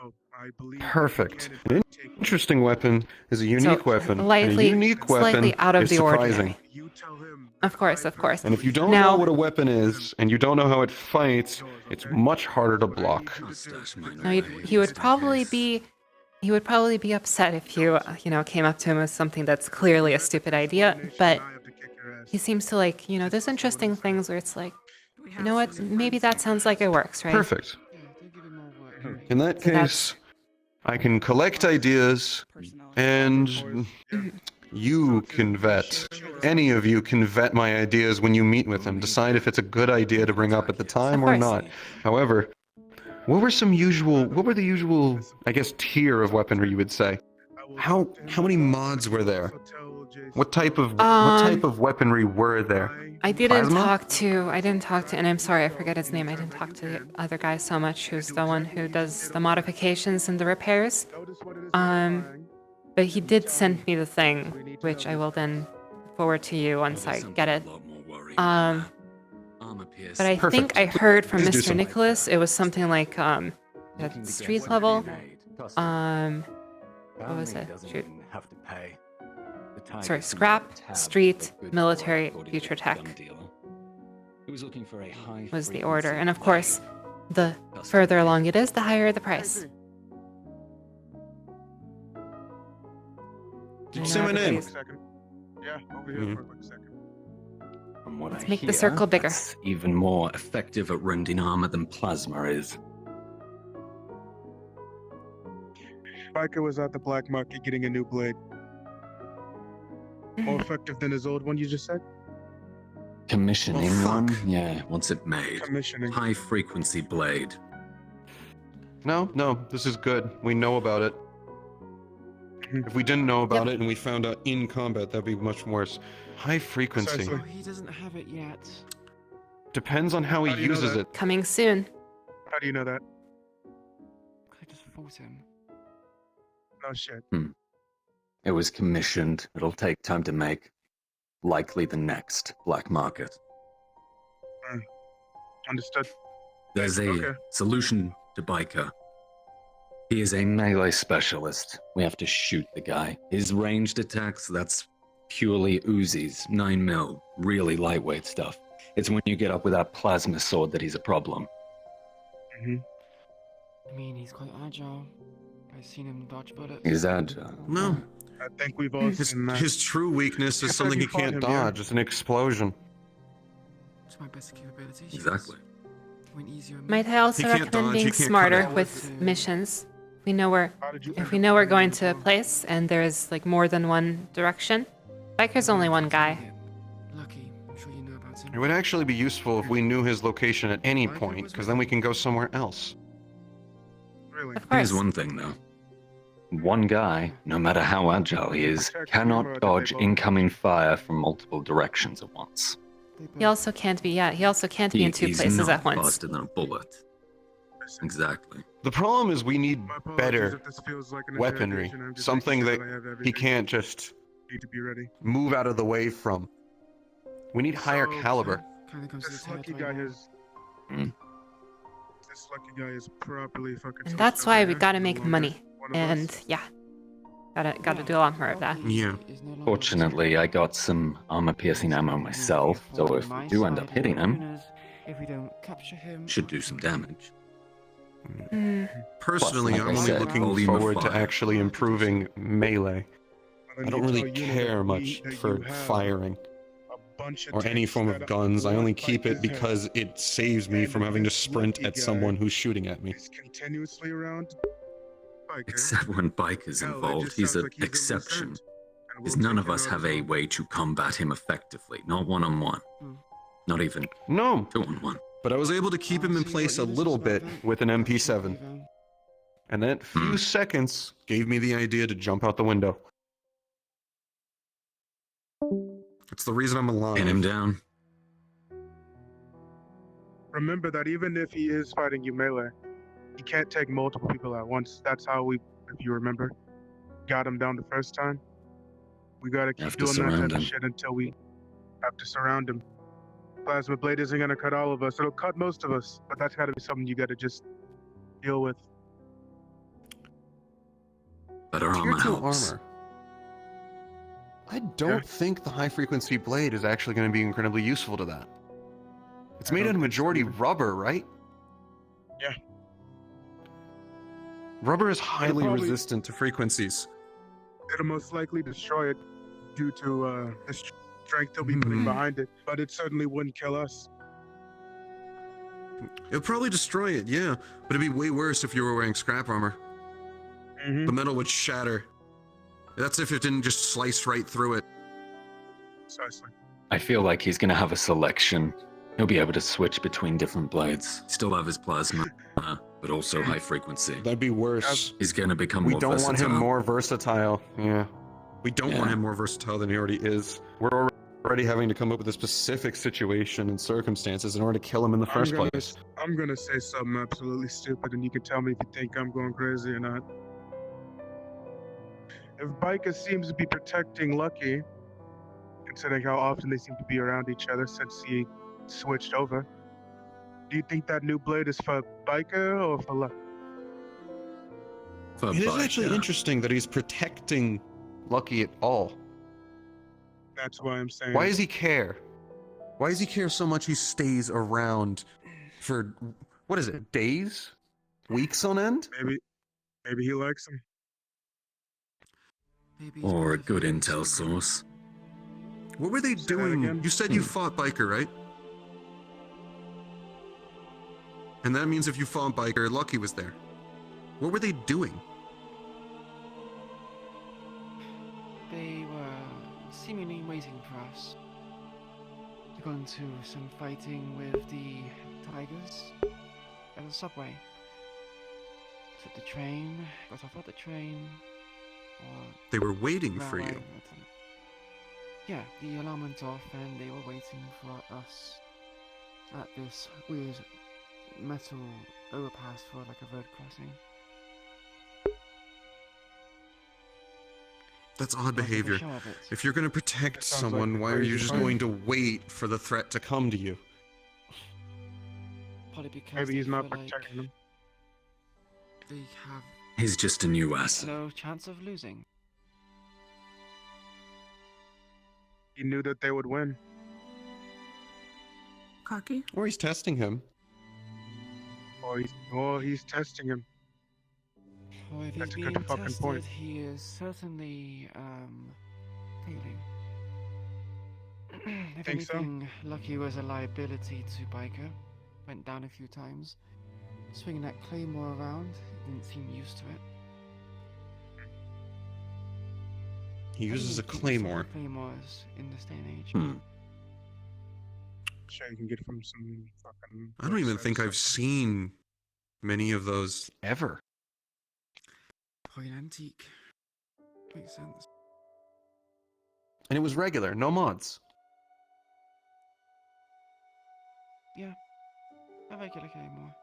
E: Oh, I believe
H: Perfect. An interesting weapon is a unique weapon, and a
A: slightly,
H: unique
A: slightly
H: weapon
A: out of
H: is
A: the
H: surprising.
A: ordinary. Of course, of course.
H: And if you don't
A: Now,
H: know what a weapon is, and you don't know how it fights, it's much harder to block.
A: now he would probably be upset if you came up to him with something that's clearly a stupid idea, but he seems to like, there's interesting things where it's like, you know what, maybe that sounds like it works, right?
H: Perfect.
C: Yeah, don't give him more work.
H: In that
A: So
H: case, I can collect ideas, and you can vet. Any of you can vet my ideas when you meet with him, decide if it's a good idea to bring up at the time or not. However, what were the usual, I guess, tier of weaponry you would say?
B: How many mods were there?
H: What type of weaponry were there?
A: I didn't
H: Plasma?
A: talk to, and I'm sorry, I forget his name. I didn't talk to the other guy so much, who's the one who does the modifications and the repairs. But he did send me the thing, which I will then forward to you once I get it. But I think I heard from
H: Please do
A: Mr.
H: so.
A: Nicholas, it was something like at street level. What was it? Shoot. Sorry, scrap, street, military, future tech was the order. And of course, the further along it is, the higher the price.
B: Did you say my name?
E: Yeah, over here for a quick second.
J: From what
A: Let's
J: I
A: make the
J: hear,
A: circle bigger.
J: that's even more effective at rending armor than plasma is.
E: Biker was at the black market getting a new blade. More effective than his old one, you just said?
J: Commissioning
B: Oh, fuck.
J: one? Yeah, wants it made.
E: Commissioning.
J: High frequency blade.
H: No, this is good. We know about it. If we didn't know about it and we found out in combat, that'd be much worse. High frequency.
E: Precisely.
C: Oh, he doesn't have it yet.
H: Depends on how he
E: How do you know
H: uses
E: that?
H: it.
A: Coming soon.
E: How do you know that?
C: I just fought him.
E: No shit.
J: It was commissioned. It'll take time to make. Likely the next black market.
E: Understood.
J: There's a
E: Okay.
J: solution to Biker. He is a melee specialist. We have to shoot the guy. His ranged attacks, that's purely Uzis, 9mm, really lightweight stuff. It's when you get up with that plasma sword that he's a problem.
E: Mm-hmm.
C: I mean, he's quite agile. I've seen him dodge bullets.
J: He's agile.
B: No.
E: I think we've all
B: His,
E: seen that.
B: his true weakness
E: You
B: is
E: said
B: something
E: you
B: he
E: fought
B: can't
E: him,
B: dodge.
E: yeah?
H: Dodge, it's an explosion.
C: To my best capabilities.
J: Exactly.
C: It went easier on me.
A: Might I also
B: He can't
A: recommend
B: dodge,
A: being
B: he can't
A: smarter
B: cut.
A: with missions? We know we're
E: How did you
A: if we know we're going to a place and there's like more than one direction. Biker's only one guy.
C: Lucky. I'm sure you know about him.
H: It would actually be useful if we knew his location at any point, because then we can go somewhere else.
E: Really?
A: Of course.
J: Here's one thing, though. One guy, no matter how agile he is, cannot dodge incoming fire from multiple directions at once.
A: He also can't be be in two
J: He's
A: places
J: not
A: at once.
J: faster than a bullet. Exactly.
H: The problem is we need
E: My apologies
H: better
E: if this feels like an
H: weaponry.
E: interrogation. I'm just
H: Something
E: making
H: that
E: sure I have
H: he
E: everything
H: can't just
E: I need to be ready.
H: move out of the way from. We need higher
E: So-
H: caliber.
C: Kind of comes to
E: This
C: the
E: lucky
C: head
E: guy
C: right now.
E: is.
J: Hmm.
E: This lucky guy is properly fucking.
A: And that's why we gotta
E: No
A: make
E: longer
A: money.
E: one of
A: And
E: us.
A: yeah. Gotta do a lot more of that.
B: Yeah.
C: Is no longer
J: Fortunately, I got some armor-piercing ammo myself, so if we do end up hitting him,
C: if we don't capture him,
J: should do some damage.
B: Personally,
J: like
B: I'm
J: I
B: only
J: said,
B: looking
J: volume of
H: Forward to
J: fire.
H: actually improving melee.
E: And
H: I don't
E: you
H: really
E: tell Unit
H: care
E: that
H: much
E: that
H: for
E: you have
H: firing
E: a bunch of
H: or any
E: tanks
H: form
E: that
H: of
E: are
H: guns. I only keep
E: like
H: it
E: his head.
H: because it saves me
E: And
H: from having to
E: this
H: sprint
E: lucky
H: at
E: guy
H: someone who's shooting at me.
E: Is continuously around. Biker.
J: Except when Biker's
E: Hell, it
J: involved,
E: just
J: he's
E: sounds
J: an
E: like he's a
J: exception.
E: lieutenant, and
J: Because
E: we'll
J: none
E: take
J: of
E: him
J: us
E: out
J: have
E: as
J: a
E: well.
J: way to combat him effectively. Not one-on-one. Not even
H: No,
J: two-on-one.
H: but I was able to keep him in place a little bit with an MP7. And that few seconds gave me the idea to jump out the window.
B: It's the reason I'm alive.
J: Pin him down.
E: Remember that even if he is fighting you melee, he can't take multiple people at once. That's how we, if you remember, got him down the first time. We gotta keep
J: Have to
E: doing that type
J: surround
E: of
J: him.
E: shit until we have to surround him. Plasma blade isn't gonna cut all of us. It'll cut most of us, but that's gotta be something you gotta just deal with.
J: Better
H: Tier
J: armor
H: 2
J: helps.
H: armor. I don't think the high frequency blade is actually going to be incredibly useful to that. It's
E: I
H: made
E: don't
H: out of
E: think so
H: majority
E: either.
H: rubber, right?
E: Yeah.
H: Rubber is highly
E: probably-
H: resistant to frequencies.
E: It'll most likely destroy it due to the strength they'll be putting
B: Mhm.
E: behind it, but it certainly wouldn't kill us.
B: It'll probably destroy it, yeah, but it'd be way worse if you were wearing scrap armor.
E: Mm-hmm.
B: The metal would shatter. That's if it didn't just slice right through it.
E: Precisely.
J: I feel like he's gonna have a selection. He'll be able to switch between different blades. Still have his plasma, but also high frequency.
H: That'd be worse.
J: He's gonna become
H: We
J: more
H: don't want him
J: versatile.
H: more versatile. Yeah.
B: We don't want him more versatile than he already is. We're already having to come up with a specific situation and circumstances in order to kill him in the first place.
E: I'm gonna say something absolutely stupid, and you can tell me if you think I'm going crazy or not. If Biker seems to be protecting Lucky, considering how often they seem to be around each other since he switched over, do you think that new blade is for Biker or for Lucky?
J: For
H: It is
J: Bike,
H: actually
J: yeah.
H: interesting that he's protecting Lucky at all.
E: That's why I'm saying.
H: Why does he care?
B: Why does he care so much he stays around for,
H: What is it? Days? Weeks on end?
E: Maybe he likes him.
J: Or a good intel source.
B: what were they
E: Say that
B: doing?
E: again?
B: You said you fought Biker, right? And that means if you fought Biker, Lucky was there. What were they doing?
C: They were seemingly waiting for us. They got into some fighting with the tigers at the subway. Took the train, got off at the train, or
B: They were waiting
C: ran
B: for
C: away,
B: you.
C: I don't know. Yeah, the alarm went off and they were waiting for us at this weird metal overpass for like a road crossing.
B: That's odd
C: Sounds like a
B: behavior.
C: show of it.
B: If you're going to protect
E: That sounds like
B: someone,
E: a
B: why are you
E: crazy
B: just
E: plan.
B: going to wait for the threat to come to you?
C: Probably because
E: Maybe
C: they
E: he's not
C: feel like
E: protecting him.
C: they have
J: He's just a new asset.
C: no chance of losing.
E: He knew that they would win.
K: Cocky?
H: Or he's testing him.
E: Or he's testing him.
C: Or if he's
E: That's a
C: being
E: good fucking
C: tested,
E: point.
C: he is certainly failing. If
E: Think so?
C: anything, Lucky was a liability to Biker. Went down a few times. Swinging that claymore around, he didn't seem used to it.
H: He
C: I don't
H: uses a
C: even think we saw
H: claymore.
C: claymores in this day and age.
J: Hmm.
E: Sure, you can get from some fucking.
B: I don't even
E: website
B: think
E: or
B: I've
E: something.
B: seen many of those.
H: Ever.
C: Probably an antique. Makes sense.
H: And it was regular, no mods.
C: Yeah, a regular claymore.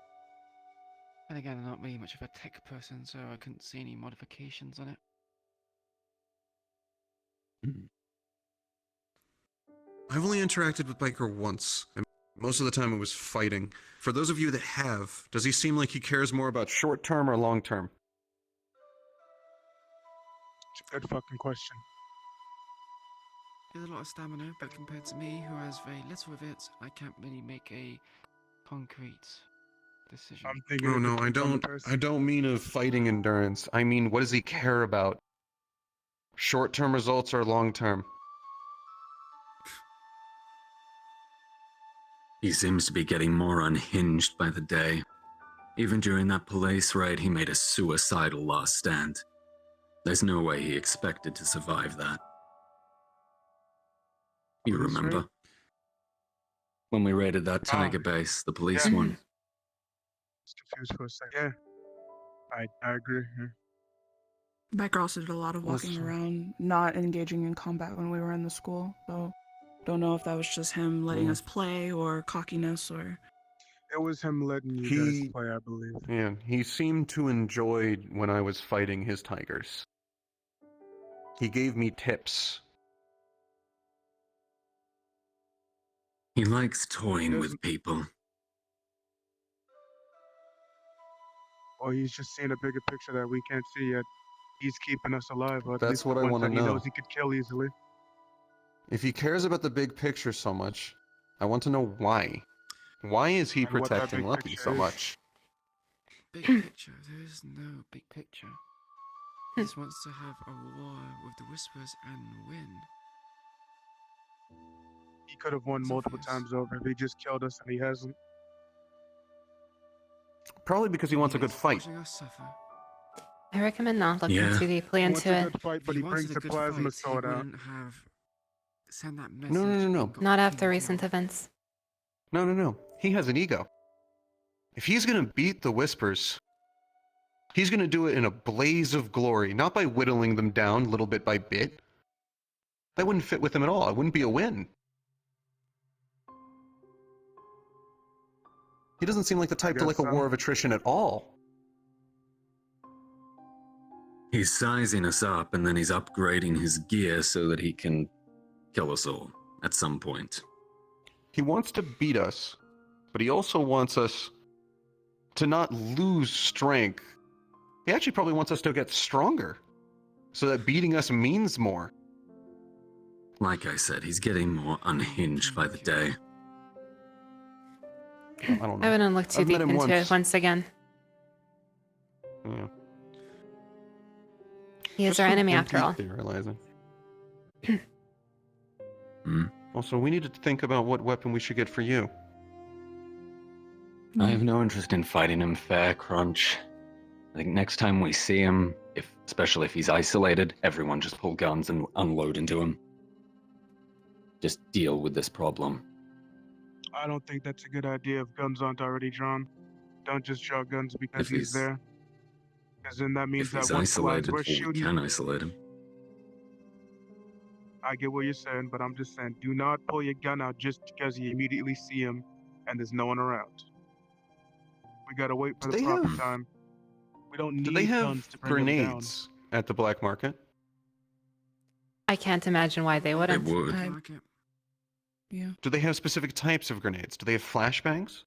C: And again, I'm not really much of a tech person, so I couldn't see any modifications on it.
B: I've only interacted with Biker once, and most of the time it was fighting. For those of you that have, does he seem like he cares more about
H: Short term or long term?
E: It's a good fucking question.
C: He has a lot of stamina, but compared to me, who has very little of it, I can't really make a concrete decision.
E: I'm thinking.
B: Oh
E: it
B: no, I
E: depends on the
B: don't.
E: person.
H: I don't mean of fighting endurance. I mean, what does he care about? Short term results or long term?
J: He seems to be getting more unhinged by the day. Even during that police raid, he made a suicidal last stand. There's no way he expected to survive that. You
E: Police
J: remember?
E: raid?
J: When we raided that tiger base, the police
E: Yeah.
J: one.
E: Just confused for a second. Yeah, I agree. Yeah.
K: Biker also did a lot of walking
H: Listen.
K: around, not engaging in combat when we were in the school. So, don't know if that was just him letting us play or cockiness or.
E: It was him letting you
H: He-
E: guys play, I believe.
H: Yeah, he seemed to enjoy when I was fighting his tigers. He gave me tips.
J: He likes toying with
E: doesn't-
J: people.
E: Or he's just seeing a bigger picture that we can't see yet. he's keeping us alive. Or at
B: That's
E: least
B: what
E: the
B: I
E: ones
B: want to
E: that he
B: know.
E: knows he could kill easily.
B: If he cares about the big picture so much, I want to know why. Why is he
E: And what that
B: protecting
E: big
B: Lucky
E: picture
B: so
E: is.
B: much?
C: Big picture. There is no big picture. He just wants to have a war with the Whispers and win.
E: He could have won
C: It's
E: multiple
C: obvious.
E: times over if he just killed us and he hasn't.
B: Probably because he wants a good
C: He's
B: fight.
C: watching us suffer.
A: I recommend not looking
J: Yeah.
A: too deeply
E: He wants
A: into
E: a
A: it.
E: good fight,
C: If
E: but
C: he
E: he
C: wanted
E: brings
C: a
E: the
C: good
E: plasma
C: fight,
E: sword
C: he
E: out.
C: wouldn't have sent that message.
B: No.
C: and got
A: Not
C: King
A: after recent
C: killed.
A: events.
B: No. He has an ego. If he's gonna beat the Whispers, he's gonna do it in a blaze of glory, not by whittling them down little bit by bit. That wouldn't fit with him at all. It wouldn't be a win. He doesn't seem like the type to like
E: guess
B: a
E: so.
B: war of attrition at all.
J: He's sizing us up and then he's upgrading his gear so that he can kill us all at some point.
B: He wants to beat us, but he also wants us to not lose strength. He actually probably wants us to get stronger, so that beating us means more.
J: Like I said, he's getting more unhinged by the day.
B: I don't know.
A: I wouldn't look too
B: I've
A: deep
B: met him
A: into it
B: once.
A: once again.
B: Yeah.
A: He is
B: Just
A: our
B: some
A: enemy after all.
B: empty theorizing.
J: Hmm.
B: Also, we need to think about what weapon we should get for you.
J: I have no interest in fighting him fair, Crunch. I think next time we see him, especially if he's isolated, everyone just pull guns and unload into him. Just deal with this problem.
E: I don't think that's a good idea if guns aren't already drawn. Don't just draw guns because
J: If
E: he's
J: he's-
E: there. Because then that means
J: If
E: that
J: he's
E: once the lives
J: isolated,
E: we're
J: well, we
E: shooting,
J: can isolate him.
E: I get what you're saying, but I'm just saying, do not pull your gun out just because you immediately see him and there's no one around. We gotta wait for
B: Do
E: the
B: they
E: proper
B: have-
E: time. We don't need
B: Do they have
E: guns to bring him down.
B: grenades at the black market?
A: I can't imagine why they
J: They
A: wouldn't.
J: would.
K: I-
C: Like it.
K: Yeah.
B: Do they have specific types of grenades? Do they have flashbangs?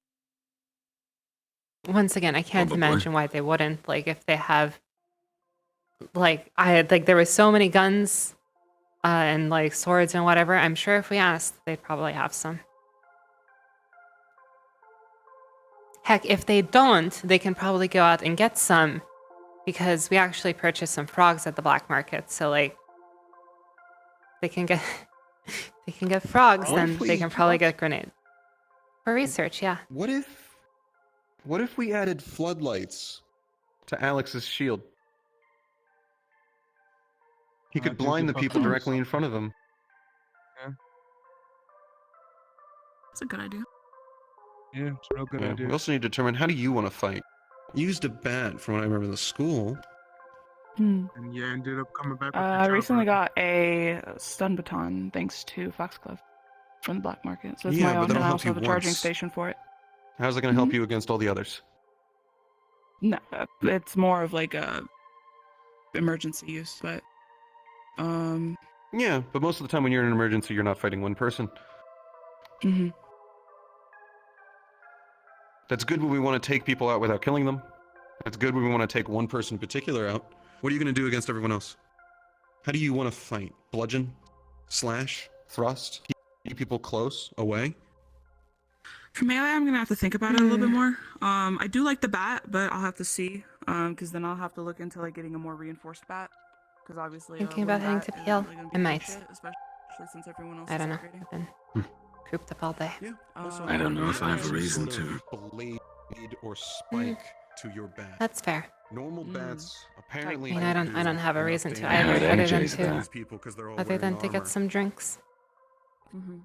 A: Once again, I can't
J: Probably.
A: imagine why they wouldn't. Like if they have, like I had like there were so many guns, and like swords and whatever. I'm sure if we asked, they'd probably have some. Heck, if they don't, they can probably go out and get some, because we actually purchased some frogs at the black market. So like, they can get they can get frogs,
B: What
A: then
B: if
A: they
B: we-
A: can probably get grenades for research. Yeah.
B: What if we added floodlights to Alex's shield? He could
E: Dude,
B: blind
E: you
B: the people
E: fucking
B: directly in front of him.
K: That's a good idea.
E: Yeah, it's a real good
B: Yeah,
E: idea.
B: we also need to determine, how do you want to fight? You used a bat from what I remember in the school.
E: And you ended up coming back with your
K: I recently
E: chopper.
K: got a stun baton thanks to Foxglove from the black market. So it's
B: Yeah,
K: my
B: but
K: own,
B: that'll
K: and I
B: help
K: also
B: you
K: have a charging
B: once.
K: station for it.
B: How's that going to help you against all the others?
K: No, it's more of like a emergency use, but
B: Yeah, but most of the time when you're in an emergency, you're not fighting one person.
K: mhm.
B: That's good when we want to take people out without killing them. That's good when we want to take one person in particular out. What are you going to do against everyone else? How do you want to fight? Bludgeon? Slash? Thrust? Keep people close? Away?
K: For melee, I'm gonna have to think about it a little bit more. I do like the bat, but I'll have to see. Because then I'll have to look into like getting a more reinforced bat. Because obviously,
A: Thinking
K: wooden
A: about heading
K: bat
A: to
K: isn't
A: PL?
K: really gonna be
A: I
K: good
A: might.
K: shit, especially since everyone else
A: I
K: is
A: don't know.
K: upgrading.
A: I've been cooped up all day.
B: Yeah.
J: I don't know if I have a
B: Some
J: reason
B: sort of
J: to.
B: blade or spike to your bat.
A: That's fair.
B: Normal bats apparently.
A: I mean, I don't have a reason to
J: I heard
A: either, other than
J: AJ's
A: to
J: back.
B: People 'cause they're all
A: other
B: wearing
A: than to get
B: armor.
A: some drinks.
K: Mm-hmm.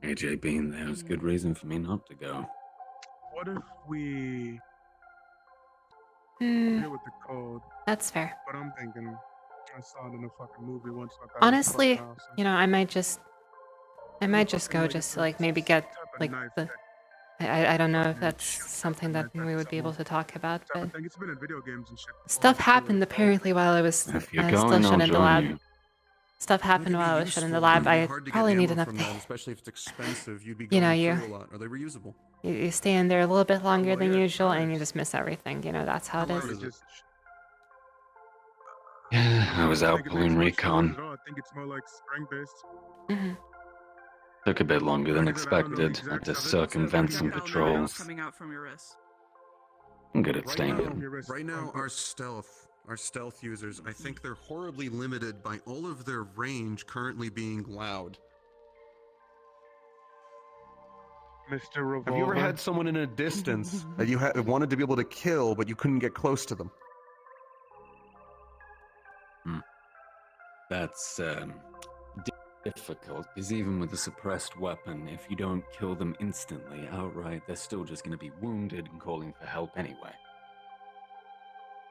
J: AJ being there is good reason for me not to go.
E: What if we
A: Hmm,
E: deal with the code?
A: that's fair.
E: But I'm thinking, I saw it in a fucking movie once. So I thought it was
A: Honestly,
E: fucking awesome.
A: you know, I might just go just to like maybe get
E: Type of
A: like
E: knife
A: the.
E: that-
A: I don't know if that's something that we would be able to talk about,
E: type
A: but
E: of thing. It's been in video games and shit. before,
A: stuff
E: too.
A: happened apparently while I was
J: If you're
A: still
J: going,
A: shut
J: I'll
A: in the
J: join
A: lab.
J: you.
A: stuff happened while I was shut in the lab. I probably need enough
B: from
A: to,
B: that, especially if it's expensive. You'd be
A: you
B: going
A: know,
B: through a lot. Are they reusable?
A: you stay in there a little bit longer than
E: yeah,
A: usual, and you
E: nice.
A: just miss everything. You know, that's how it
B: How
A: is.
B: loud is it?
J: Yeah, I was
E: I
J: out
E: think it
J: balloon
E: makes much noise
J: recon.
E: at all. I think it's more like spring-based.
A: Hmm.
J: Took a bit longer than
E: Like I said, I don't know the
J: expected. Had
E: exact
J: to
E: of it.
J: circumvent some
K: Projectile
J: patrols.
K: coming out from your wrist.
J: I'm good at
B: Right
J: staying
B: now,
J: hidden.
B: right now, our stealth users, I think they're horribly limited by all of their range currently being loud.
E: Mr. Revolver.
H: Have you ever had someone in a distance that you wanted to be able to kill, but you couldn't get close to them?
J: That's difficult, because even with a suppressed weapon, if you don't kill them instantly outright, they're still just going to be wounded and calling for help anyway.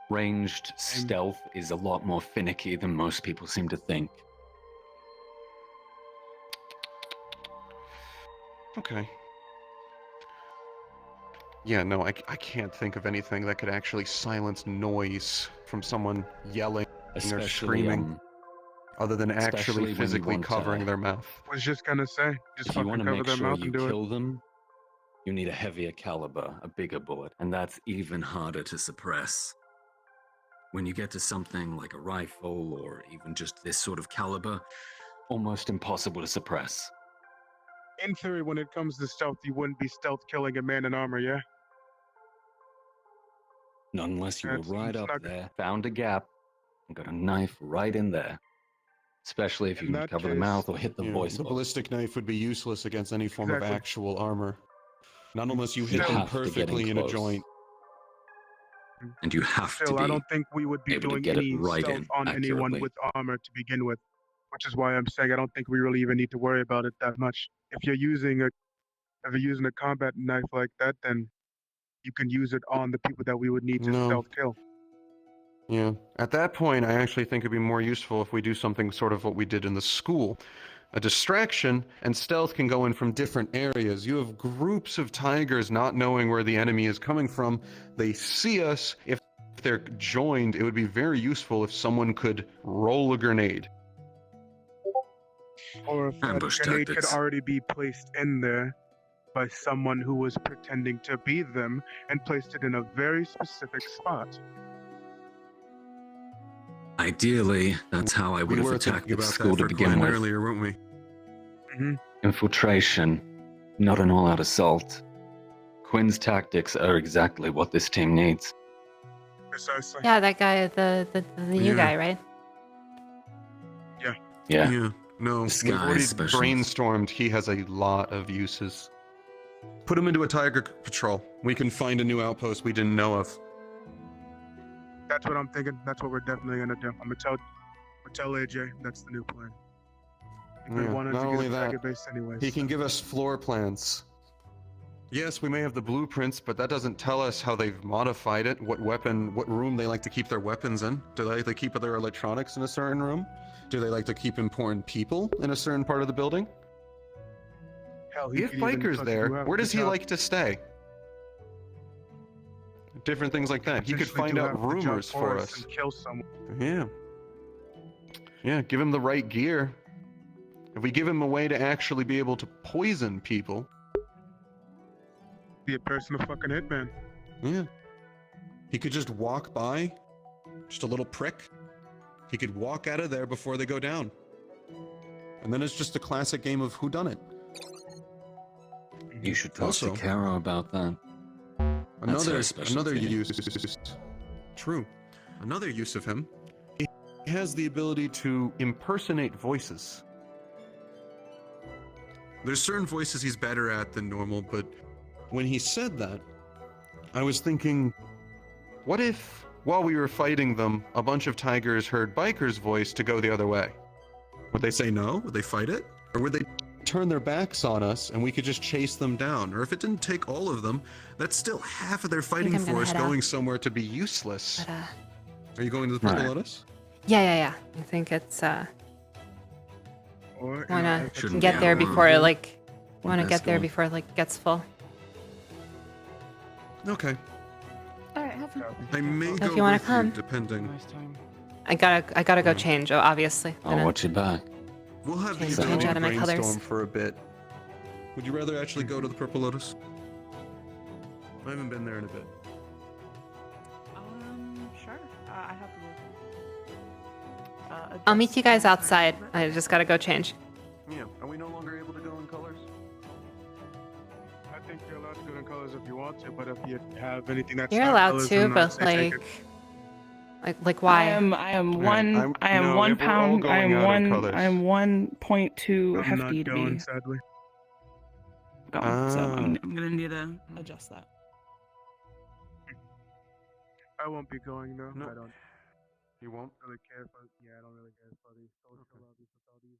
J: Ranged stealth is a lot more finicky than most people seem to think.
H: Okay. Yeah, no, I can't think of anything that could actually silence noise from someone yelling or
J: Especially,
H: screaming, other than
J: especially
H: actually
J: when you
H: physically
J: want
H: covering
J: to-
H: their mouth.
E: I was just gonna say, just
J: If you
E: fucking
J: want to
E: cover
J: make
E: their
J: sure
E: mouth
J: you
E: and do it.
J: kill them, you need a heavier caliber, a bigger bullet, and that's even harder to suppress. When you get to something like a rifle or even just this sort of caliber, almost impossible to suppress.
E: In theory, when it comes to stealth, you wouldn't be stealth killing a man in armor, yeah?
J: Not unless you were
E: That's-
J: right
E: it's
J: up
E: not-
J: there, found a gap, and got a knife right in there. Especially if you
E: In
J: can
E: that
J: cover the
E: case-
J: mouth or hit the
H: Yeah,
J: voice
H: the
J: box.
H: ballistic knife would be useless against any form of
E: Exactly.
H: actual armor. Not unless you hit
J: You
H: them
J: have to get in
H: perfectly in a
J: close.
H: joint.
J: And you have
E: Still,
J: to
E: I
J: be
E: don't think we would be
J: able to
E: doing
J: get it
E: any
J: right
E: stealth
J: in
E: on anyone
J: accurately.
E: with armor to begin with, which is why I'm saying I don't think we really even need to worry about it that much. If you're using a combat knife like that, then you can use it on the people that we would need to
H: No.
E: stealth kill.
H: Yeah. At that point, I actually think it'd be more useful if we do something sort of what we did in the school. A distraction, and stealth can go in from different areas. You have groups of tigers not knowing where the enemy is coming from. They see us. If they're joined, it would be very useful if someone could roll a grenade.
E: Or if that
J: Ambush
E: grenade
J: tactics.
E: could already be placed in there by someone who was pretending to be them and placed it in a very specific spot.
J: Ideally, that's how I would have
B: were
J: attacked
B: thinking
J: the
B: about
J: school
B: that
J: to
B: for
J: begin
B: Quinn
J: with.
B: earlier, weren't we?
J: Infiltration, not an all-out assault. Quinn's tactics are exactly what this team needs.
E: Precisely.
A: Yeah, that guy, the new
B: Yeah.
A: guy, right?
J: Yeah,
B: No.
J: this
H: We've
J: guy
H: already
J: is special.
H: brainstormed. He has a lot of uses. Put him into a tiger patrol. We can find a new outpost we didn't know of.
E: That's what I'm thinking. That's what we're definitely gonna do. I'm gonna tell AJ that's the new plan. We've been
H: Yeah,
E: wanting
H: not
E: to
H: only
E: get a
H: that,
E: tiger base anyways.
H: He can give us floor plans. Yes, we may have the blueprints, but that doesn't tell us how they've modified it, what room they like to keep their weapons in. Do they like to keep their electronics in a certain room? Do they like to keep important people in a certain part of the building?
E: Hell, he
H: If
E: could even
H: Biker's
E: fucking
H: there,
E: do
H: where does he
E: job-
H: like to stay? Different things like that. He could
E: potentially
H: find
E: do
H: out
E: half the job
H: rumors for
E: us
H: us.
E: and kill someone.
H: Yeah. Yeah, give him the right gear. If we give him a way to actually be able to poison people,
E: Be a personal fucking hitman.
H: yeah. He could just walk by, just a little prick. He could walk out of there before they go down. And then it's just a classic game of whodunit.
J: You should talk
B: Also-
J: to Caro about that. That's her
H: Another
J: specialty.
H: use. True. Another use of him. He has the ability to impersonate voices. There's certain voices he's better at than normal, but when he said that, I was thinking, what if, while we were fighting them, a bunch of tigers heard Biker's voice to go the other way? Would they say no? Would they fight it? Or would they turn their backs on us and we could just chase them down? Or if it didn't take all of them, that's still half of their fighting
A: I'm gonna
H: force
A: head out.
H: going somewhere to be useless.
A: But,
H: Are you going to the
J: Right.
H: Lotus?
A: yeah. I think it's,
E: Or
A: wanna
J: Shouldn't
A: get
J: be
A: there
J: out long.
A: before, like,
J: One
A: wanna
J: last
A: get there
J: one.
A: before, like, it gets full.
H: Okay.
A: Alright, have fun.
B: I may
A: If
B: go
A: you wanna
B: with
A: come.
B: you, depending.
C: Nice time.
A: I gotta go change. Oh, obviously.
J: I'll watch your back.
B: We'll have
A: Change-
B: the
A: change
B: ability
A: out
B: to
A: of my
B: brainstorm
A: colours.
B: for a bit. Would you rather actually go to the Purple Lotus? I haven't been there in a bit.
K: Sure. I have to look.
A: I'll meet you guys outside. I just gotta go change.
B: Yeah. Are we no longer able to go in colors?
E: I think you're allowed to go in colors if you want to, but if you have anything that's
A: You're
E: not
A: allowed
E: colors,
A: to,
E: then I'd
A: but
E: say take it.
A: like why?
K: I am one.
B: I'm-
K: I am
B: no,
K: 1
B: if we're all
K: pound. I
B: going
K: am
B: out of
K: one.
B: colours.
K: I am 1.2
E: I'm
K: hefty
E: not
K: to
E: going,
K: be
E: sadly.
K: going. So
B: Ah.
K: I'm gonna need to adjust that.
E: I won't be going though.
B: No.
E: I don't
B: You won't?
E: really care for. Yeah, I don't really care for these social lobbies with all these.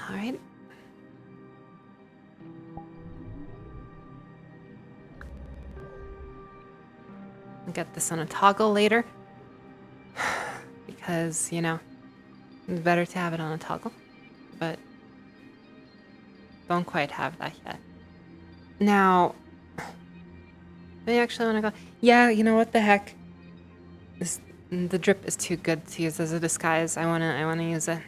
A: All right. I'll get this on a toggle later. Because, you know, it's better to have it on a toggle. But don't quite have that yet. Now, do you actually want to go? Yeah, you know what the heck? The drip is too good to use as a disguise. I wanna use it.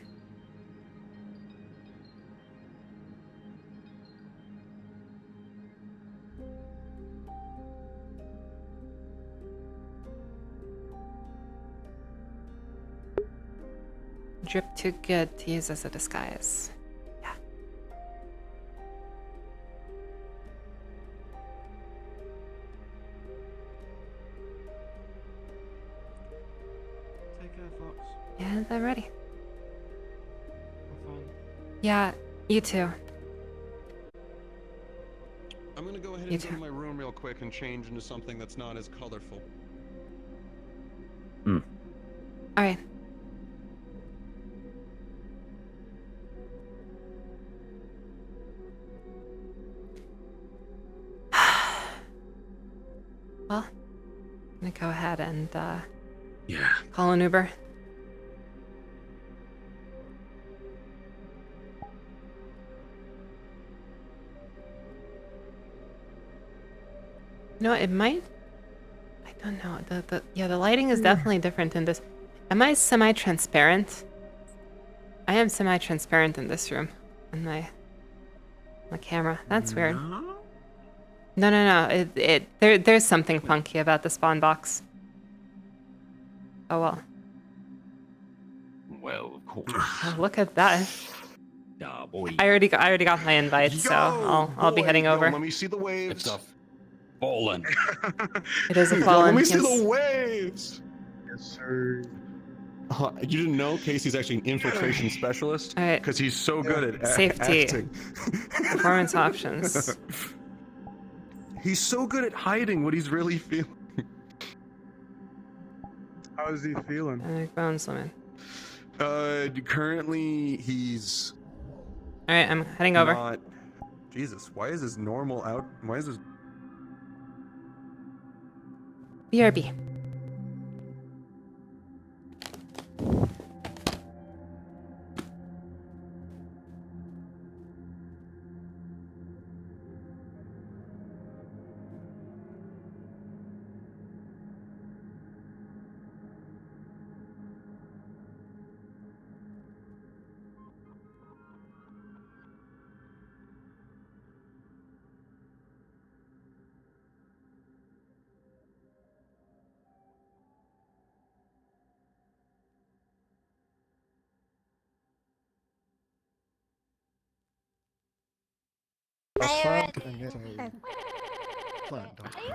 A: Drip too good to use as a disguise. Yeah.
C: Take care, Fox.
A: Yeah, I'm ready.
C: Have fun.
A: Yeah, you too.
B: I'm gonna go ahead
A: You
B: and go
A: too.
B: to my room real quick and change into something that's not as colorful.
A: All right. Well, I'm gonna go ahead and
J: Yeah.
A: call an Uber. You know, it might. I don't know. The lighting is definitely different in this. Am I semi-transparent? I am semi-transparent in this room. On my camera. That's weird. No. There's something funky about the spawn box. Oh well.
J: Well, of course.
A: Oh, look at that.
J: Ah, boy.
A: I already got my invite, so I'll be
B: boy,
A: heading over.
B: Let me see the waves.
J: It's a fallen.
A: It is a
B: Yo,
A: fallen.
B: let me see
A: yes.
B: the waves.
E: Yes, sir.
B: You didn't know Casey's actually an infiltration specialist?
A: All right.
B: Because he's so good at
A: Safety.
B: acting.
A: Performance options.
B: He's so good at hiding what he's really feeling.
E: How is he feeling?
A: Bones limit.
B: Currently he's
A: All right, I'm heading over.
B: not. Jesus, why is his normal out? Why is his?
A: BRB.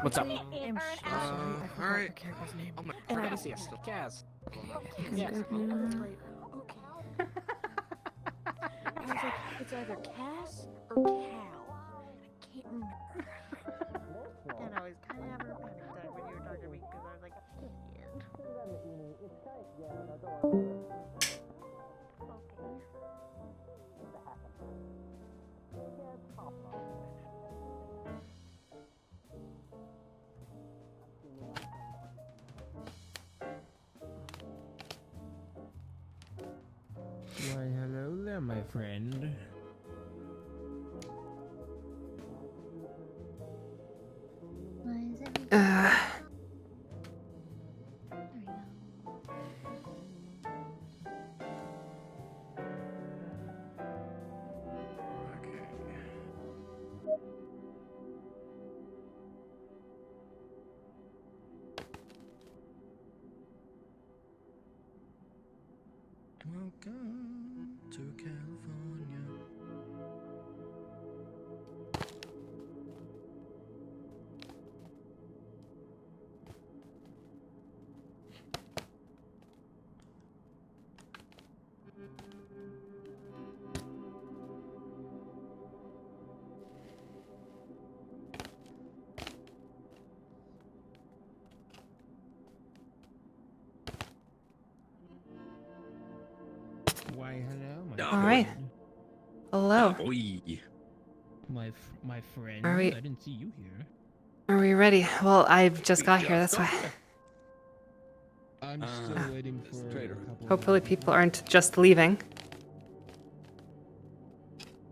D: What's up?
C: Alright.
D: Oh my
C: And I
D: crap.
C: was yes.
D: Kaz.
C: Yes.
D: Yes.
C: Great. Okay. I was like,
L: It's either Cass or Cal. I can't remember. And I was kind of having a panic attack when you were talking to me because I was like,
M: Why, hello there, my friend.
L: why is everything?
M: Welcome to California. Why, hello, my
A: All right. Hello.
M: my friend.
A: Are we-
M: I didn't see you here.
A: Are we ready? Well, I've just got here. That's why.
M: I'm still waiting for a couple.
A: Hopefully, people aren't just leaving.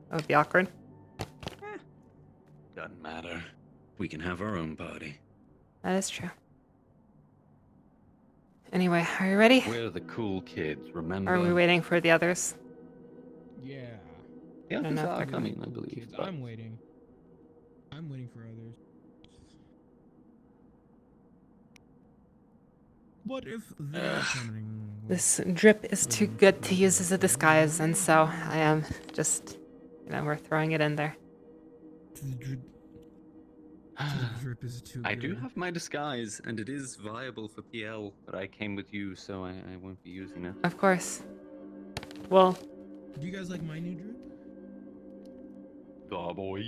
A: That would be awkward.
J: Doesn't matter. We can have our own party.
A: That is true. Anyway, are you ready?
J: We're the cool kids, remember?
A: Or are we waiting for the others?
M: Yeah.
J: The
A: I don't
J: others
A: know if
J: are
A: they're
J: coming, I believe.
M: Kids,
J: but-
M: I'm waiting. I'm waiting for others. What if they're coming?
A: This drip is too good to use as a disguise, and so I am just, we're throwing it in there.
M: Drip is too
J: I
M: good.
J: do have my disguise, and it is viable for PL, but I came with you, so I won't be using it.
A: Of course. Well,
M: Do you guys like my new drip?
J: Oh boy.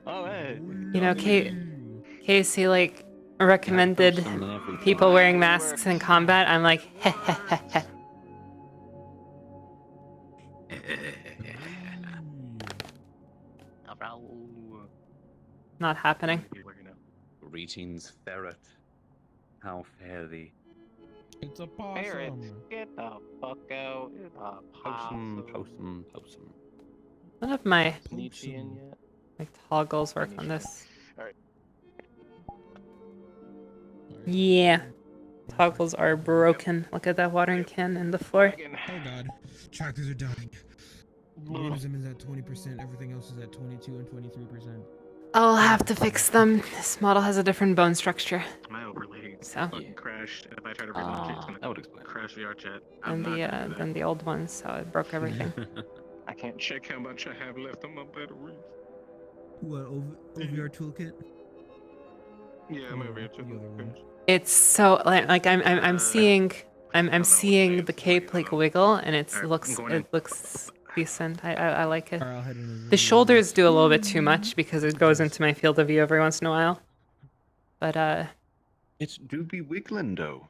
J: Oh hey.
A: Casey, recommended people wearing masks in combat. I'm like, not happening.
J: Greetings, ferret. How fare thee?
M: It's a possum.
N: Parrots, get the fuck out. It's a
J: Possum,
N: possum.
J: possum.
A: None of my
N: Nietzsche in yet?
A: toggles work on this.
N: Alright.
A: Yeah. Toggles are broken. Look at that watering can in the floor.
M: Oh god. Tractors are dying. Organism is at 20%, everything else is at 22 and 23%.
A: I'll have to fix them. This model has a different bone structure.
O: My overlay
A: So.
O: fucking crashed, and if I try to relaunch it, it's gonna
J: That would explain.
O: crash VR chat.
A: Than the old ones, so it broke everything.
O: I can't check how much I have left on my battery.
M: What, OVR toolkit?
O: Yeah, my VR toolkit.
A: It's so I'm seeing the cape wiggle, and it looks decent. I like it. The shoulders do a little bit too much because it goes into my field of view every once in a while. But
J: It do be wiggling though.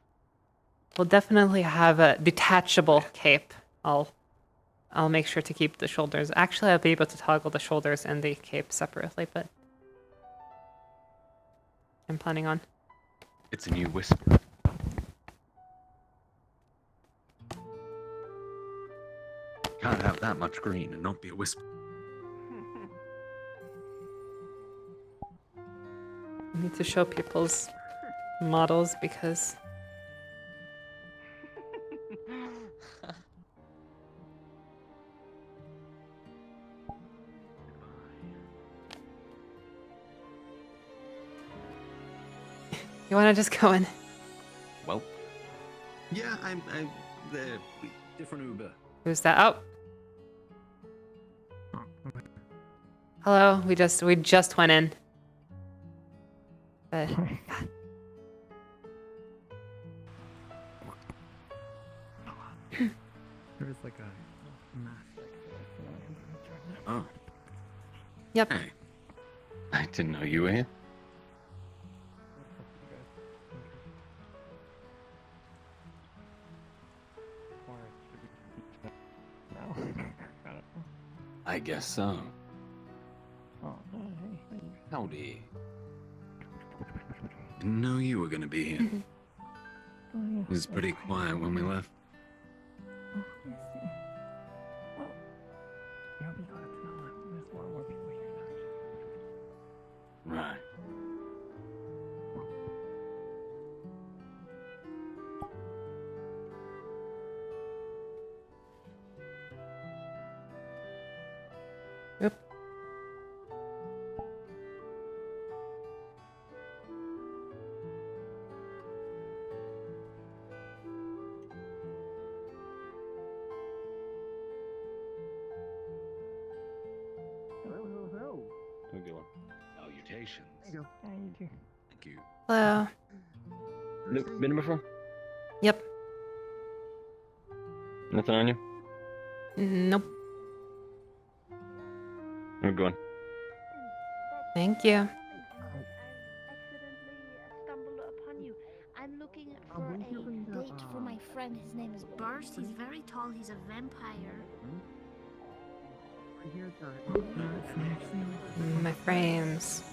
A: we'll definitely have a detachable cape. I'll make sure to keep the shoulders. Actually, I'll be able to toggle the shoulders and the cape separately, but I'm planning on.
J: It's a new whisper. Can't have that much green and not be a whisper.
A: I need to show people's models because you want to just go in?
J: Well, yeah, I'm the different Uber.
A: Who's that? Oh. Hello. We just went in. But
F: There's like a mask.
J: Oh.
A: Yep.
J: Hey. I didn't know you were here. I guess so.
F: Oh, hey.
J: Howdy. Didn't know you were gonna be here.
F: Oh, yeah.
J: It was pretty quiet when we left.
F: Oh, I see. Well, you'll be glad to know that there's a lot more people here now.
J: Right.
A: Yep.
F: Hello.
J: Salutations.
F: There you go. How you do?
J: Thank you.
A: Hello.
P: Been here before?
A: Yep.
P: Nothing on you?
A: Nope.
P: We're going.
A: Thank you.
L: Stumbled upon you. I'm looking for a date for my friend. His name is Burst. He's very tall. He's a vampire.
A: My frames.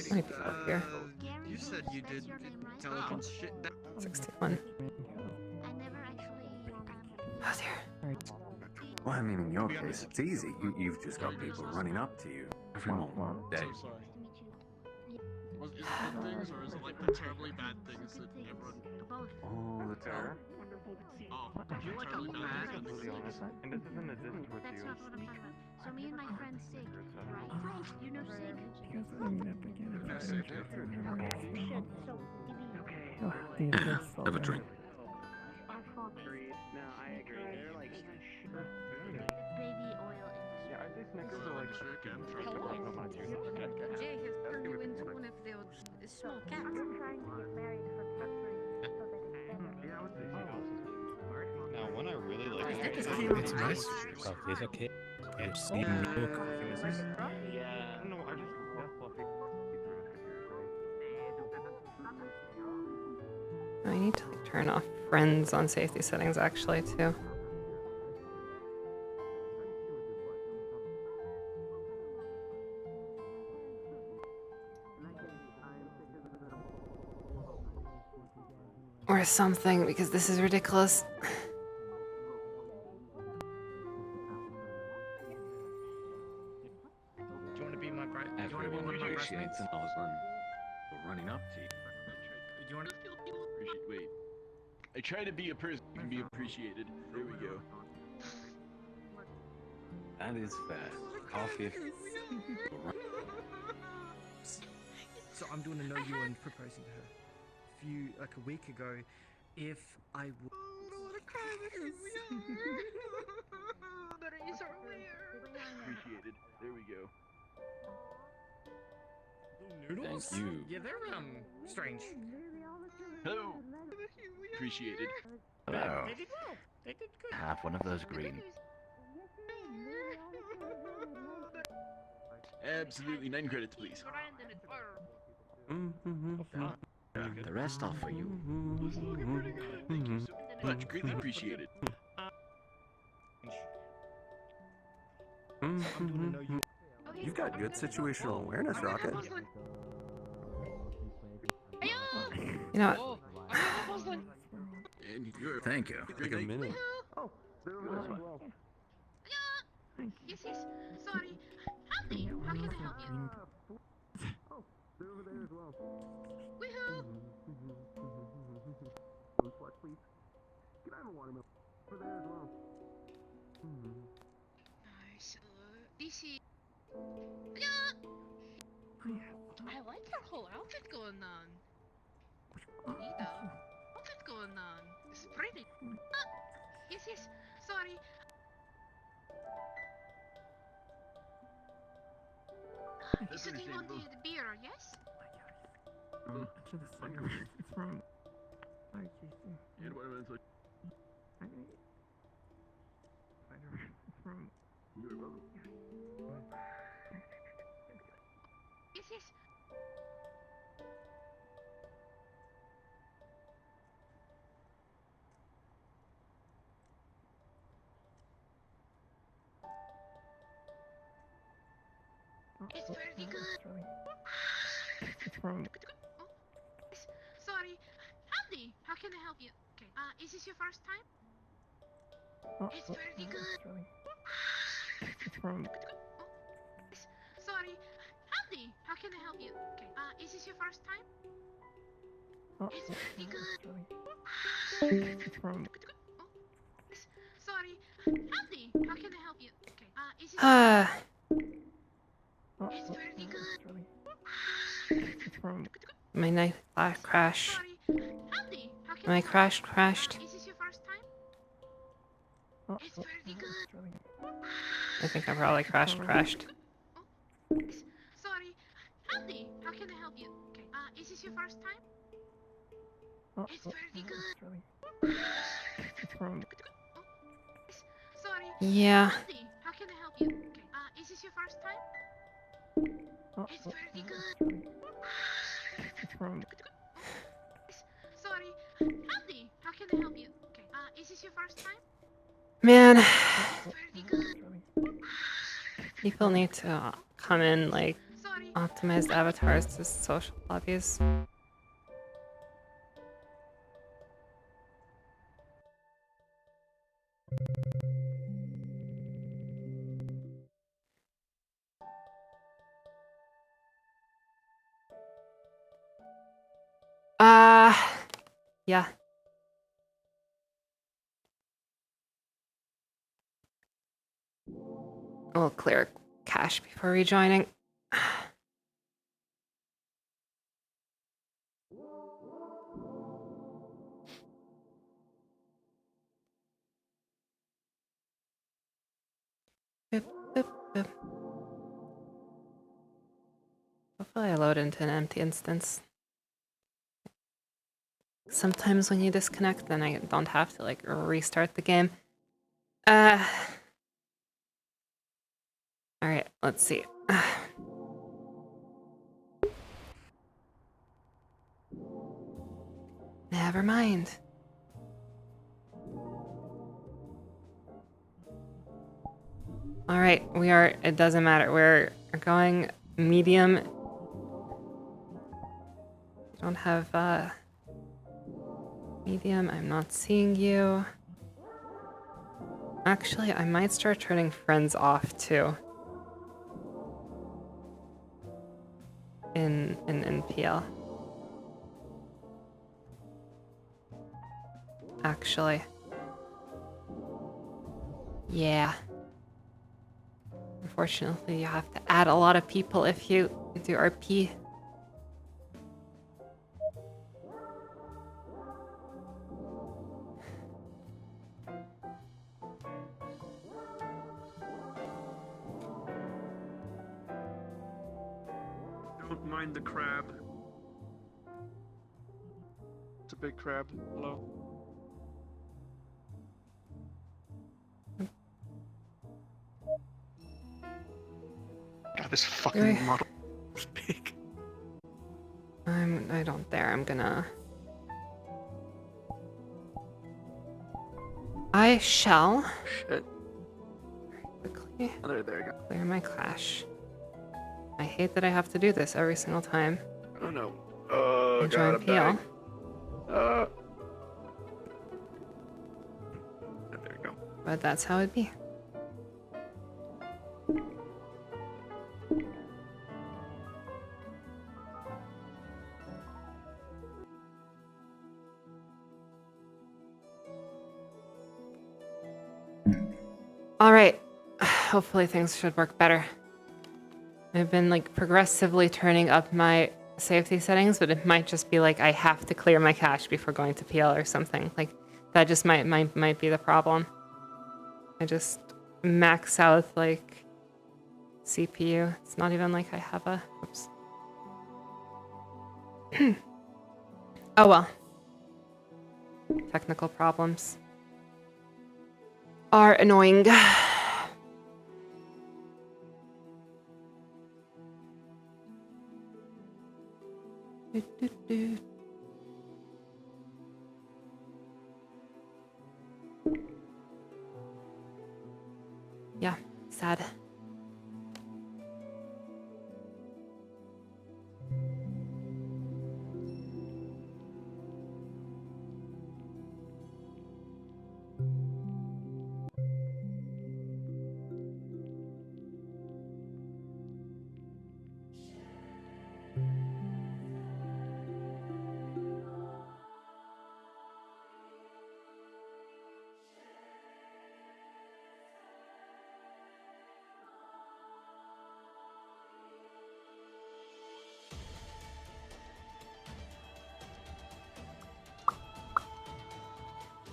A: Many people up here.
Q: You said you did intelligence shit.
A: 61.
L: I never actually.
A: Oh dear.
J: Well, I mean, in your case, it's easy. You've just got people running up to you every moment of the day.
Q: Is it good things or is it like the terribly bad things that everyone?
J: All the time.
Q: Oh, I feel like I'm bad.
F: And this isn't a diss towards
L: That's
F: you.
L: not what I'm talking about. So me and my friend Sig, right? You know Sig?
F: Because I meet up again.
Q: No, Sig.
L: Shit. So
F: Okay.
J: Yeah, have a drink.
F: No, I agree. They're like
L: baby oil
F: yeah, are these Snickers or like
L: Hello? Jay has turned you into one of the small cats. I'm trying to get married for Catherine so that it's better.
F: Yeah, I would say so.
R: Now, one I really like
K: It's
R: is
K: cute.
R: it's nice. Coffee's okay. And steam milk.
F: Yeah. I don't know. I just that's fluffy.
A: I need to like, turn off friends on safety settings actually too. Or something, because this is ridiculous.
Q: Do you want to be my bride? Do you want to be
J: Everyone
Q: one of my
J: appreciates
Q: bridesmaids?
J: an Oslan for running up to you.
Q: Do you want to appreciate? Wait. I try to be a person who can be appreciated. There we go.
J: That is fair. Coffee.
C: So I'm doing a know you and proposing to her. Like a week ago, if I would.
Q: Appreciated. There we go.
J: Thank you.
C: Yeah, they're strange.
Q: Hello. Appreciated.
P: Hello.
C: They did well. They did good.
P: Have one of those green.
Q: Absolutely. 9 credits, please.
P: The rest are for you.
Q: Thank you so much. Greatly appreciated.
C: I'm doing a know you.
H: You've got good situational awareness, Rocket.
A: You know what?
Q: And you're
P: Thank you.
H: Like a minute.
L: Yes, yes. Sorry. How can I help you? Woohoo! Nice. DC. I like your whole outfit going on. Nita. Outfit going on. It's pretty. Yes, yes. Sorry. You said you wanted beer, yes?
F: To the cigarette from. Hi, Casey.
Q: And what am I supposed
F: From.
Q: You're welcome.
L: Yes, yes. It's pretty good.
F: From.
L: Sorry. Howdy. How can I help you? Okay. Is this your first time? It's pretty good.
F: From.
L: Sorry. Howdy. How can I help you? Okay. Is this your first time? It's pretty good.
F: From.
L: Sorry. Howdy. How can I help you? Okay. Is this your first time? It's pretty good.
F: From.
A: My knife crash.
L: Howdy. How can
A: My crash crashed.
L: Is this your first time? It's pretty good.
A: I think I probably crashed.
L: Sorry. Howdy. How can I help you? Okay. Is this your first time? It's pretty good.
F: From.
L: Sorry.
A: Yeah.
L: Howdy. How can I help you? Okay. Is this your first time? It's pretty good.
F: From.
L: Sorry. Howdy. How can I help you? Okay. Is this your first time?
A: Man,
L: It's pretty good.
A: people need to come in like optimized avatars to social lobbies. Yeah. We'll clear cache before rejoining. Boop, boop, boop. Hopefully I load into an empty instance. Sometimes when you disconnect, then I don't have to like restart the game. Alright, let's see. Never mind. Alright, it doesn't matter. We're going medium. Don't have, medium. I'm not seeing you. Actually, I might start turning friends off too. In PL. Actually. Yeah. Unfortunately, you have to add a lot of people if you do RP.
C: Don't mind the crab. It's a big crab. Hello.
B: God, this fucking model is big.
A: I don't dare. I'm gonna... I shall...
C: Shit.
A: Quickly
C: Oh, there you go.
A: clear my cache. I hate that I have to do this every single time.
C: Oh no. Oh,
A: Join
C: God, I'm
A: PL.
C: dying. There we go.
A: But that's how it be. Alright. Hopefully things should work better. I've been like progressively turning up my safety settings, but it might just be like I have to clear my cache before going to PL or something. Like that just might be the problem. I just max out like CPU. It's not even like I have a oops. Oh well. Technical problems are annoying. Yeah, sad.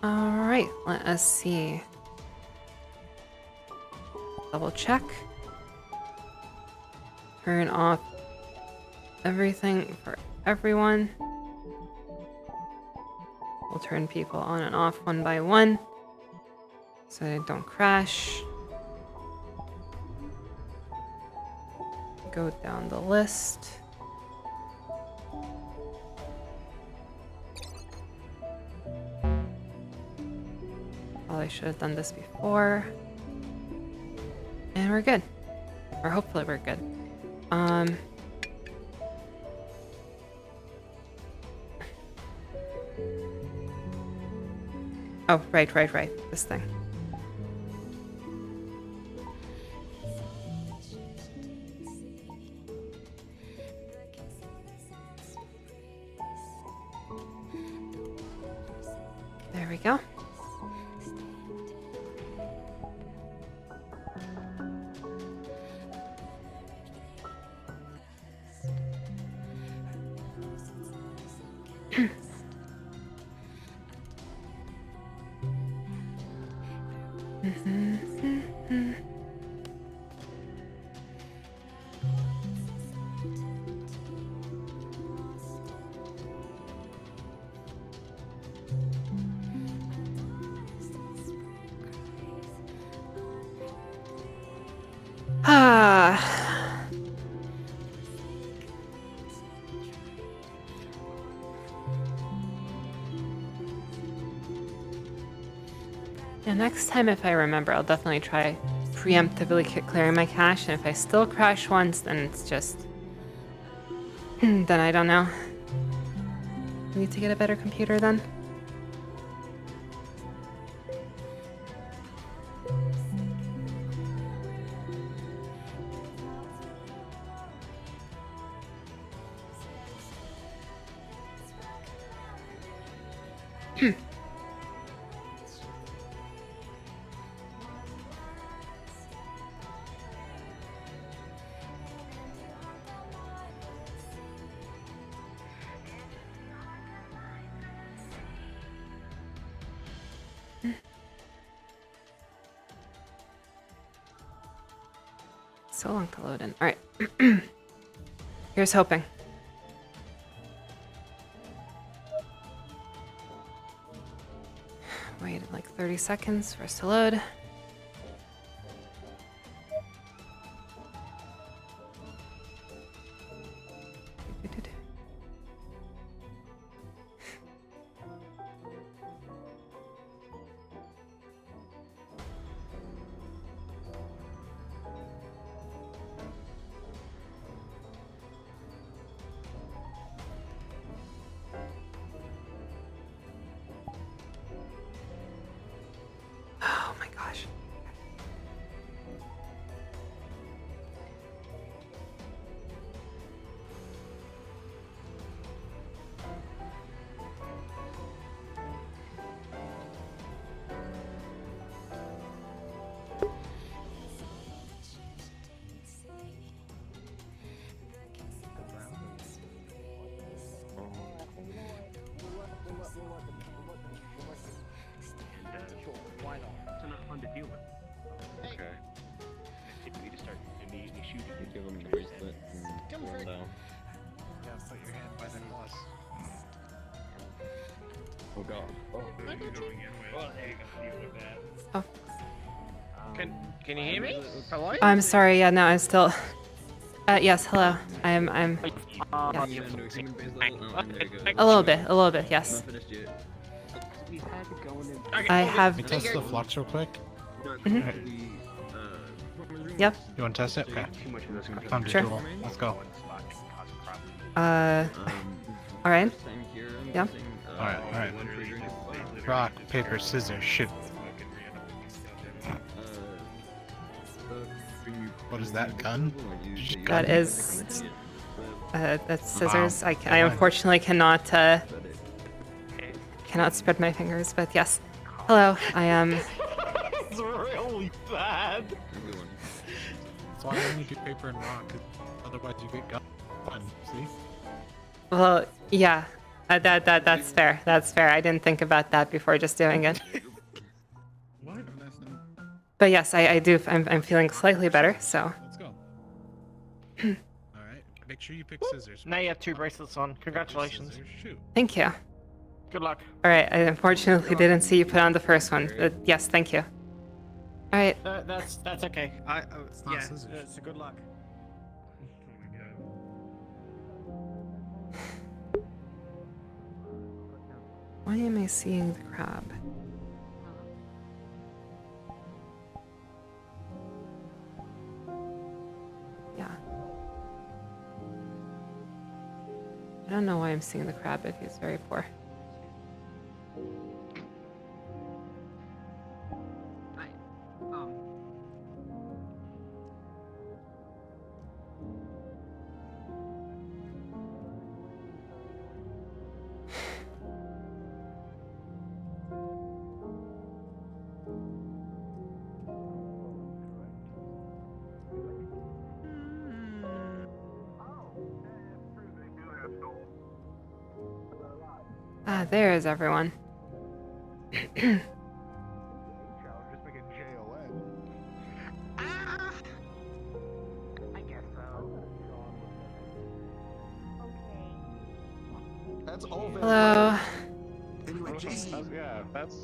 A: All right, let us see. Double check. Turn off everything for everyone. We'll turn people on and off one by one so they don't crash. Go down the list. Probably should have done this before. And we're good. Or hopefully we're good. Oh, right. This thing. There we go. Yeah, next time if I remember, I'll definitely try preemptively clearing my cache, and if I still crash once, then it's just... then I don't know. I need to get a better computer then. So long to load in. All right. Here's hoping. Wait like 30 seconds for us to load. Oh my gosh.
R: Sure, why not? It's not fun to deal with. Okay. If we just start immediately shooting,
S: Give him the bracelet and roll down.
I: guess that you're hit by the boss.
P: Oh god.
A: Oh.
R: Can you hear me? Hello?
A: I'm sorry. Yeah, no, I'm still. Yes. Hello. I'm. Yeah. A little bit. Yes. I have.
I: Can we test the flux real quick?
A: Mhm. Yep.
I: You want to test it? Okay. Time to
A: Sure.
I: duel. Let's go.
A: All right. Yeah.
I: Alright. Rock, paper, scissors, shoot. What is that, gun?
A: That is. That's scissors. I unfortunately cannot spread my fingers, but yes. Hello. I am.
R: It's really bad.
I: That's why I only do paper and rock, 'cause otherwise you get gun. See?
A: Well, yeah. That's fair. That's fair. I didn't think about that before just doing it. But yes, I do. I'm feeling slightly better. So.
I: Let's go. Alright. Make sure you pick scissors.
R: Now you have 2 bracelets on. Congratulations.
I: Scissors, shoot.
A: Thank you.
R: Good luck.
A: All right. I unfortunately didn't see you put on the first one. But yes. Thank you. All right.
R: That's okay. Yeah.
I: scissors.
R: So good luck.
A: Why am I seeing the crab? Yeah. I don't know why I'm seeing the crab if he's very poor. Ah, there is everyone.
B: That's all.
A: Hello.
B: Anyway, JC.
Q: Yeah, that's.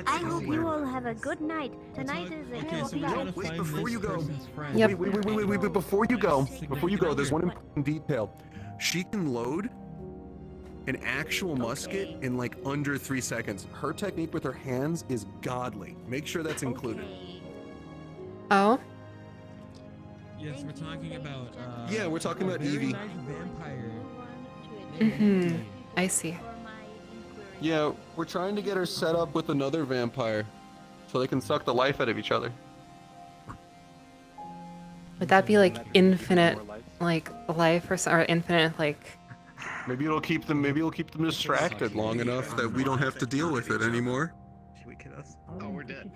S: I hope you all have a good night. Tonight is a hell of a night.
B: Wait, before you go.
A: Yep.
B: Wait, before you go, there's one important detail. She can load an actual musket in like under 3 seconds. Her technique with her hands is godly. Make sure that's included.
A: Oh.
M: Yes, we're talking about.
B: Yeah, we're talking about
M: very
B: Evie.
M: nice vampire.
A: Mm-hmm. I see.
B: Yeah, we're trying to get her set up with another vampire so they can suck the life out of each other.
A: Would that be like infinite, like life or infinite, like?
B: Maybe it'll keep them distracted long enough that we don't have to deal with it anymore.
D: Should we kill us? Oh, we're dead.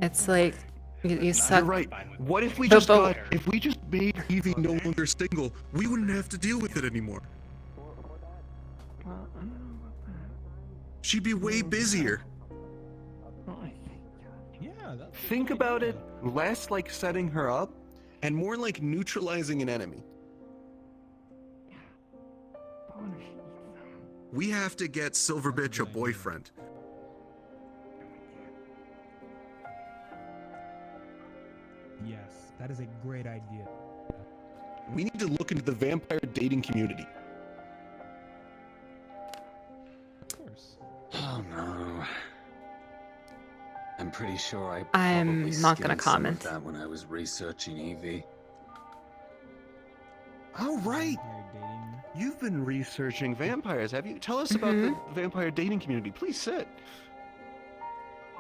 A: It's like you suck.
B: You're right. What if we
A: But-
B: just made Evie no longer single? We wouldn't have to deal with it anymore. She'd be way busier.
M: Yeah, that's.
B: Think about it less like setting her up and more like neutralizing an enemy. We have to get Silver Bitch a boyfriend.
M: Yes, that is a great idea.
B: We need to look into the vampire dating community.
M: Of course.
J: Oh no. I'm pretty sure I
A: I'm
J: probably
A: not gonna
J: skimmed some of
A: comment.
J: that when I was researching Evie.
B: Oh, right.
M: Vampire dating.
B: You've been researching vampires, have you? Tell us about the vampire dating community. Please sit.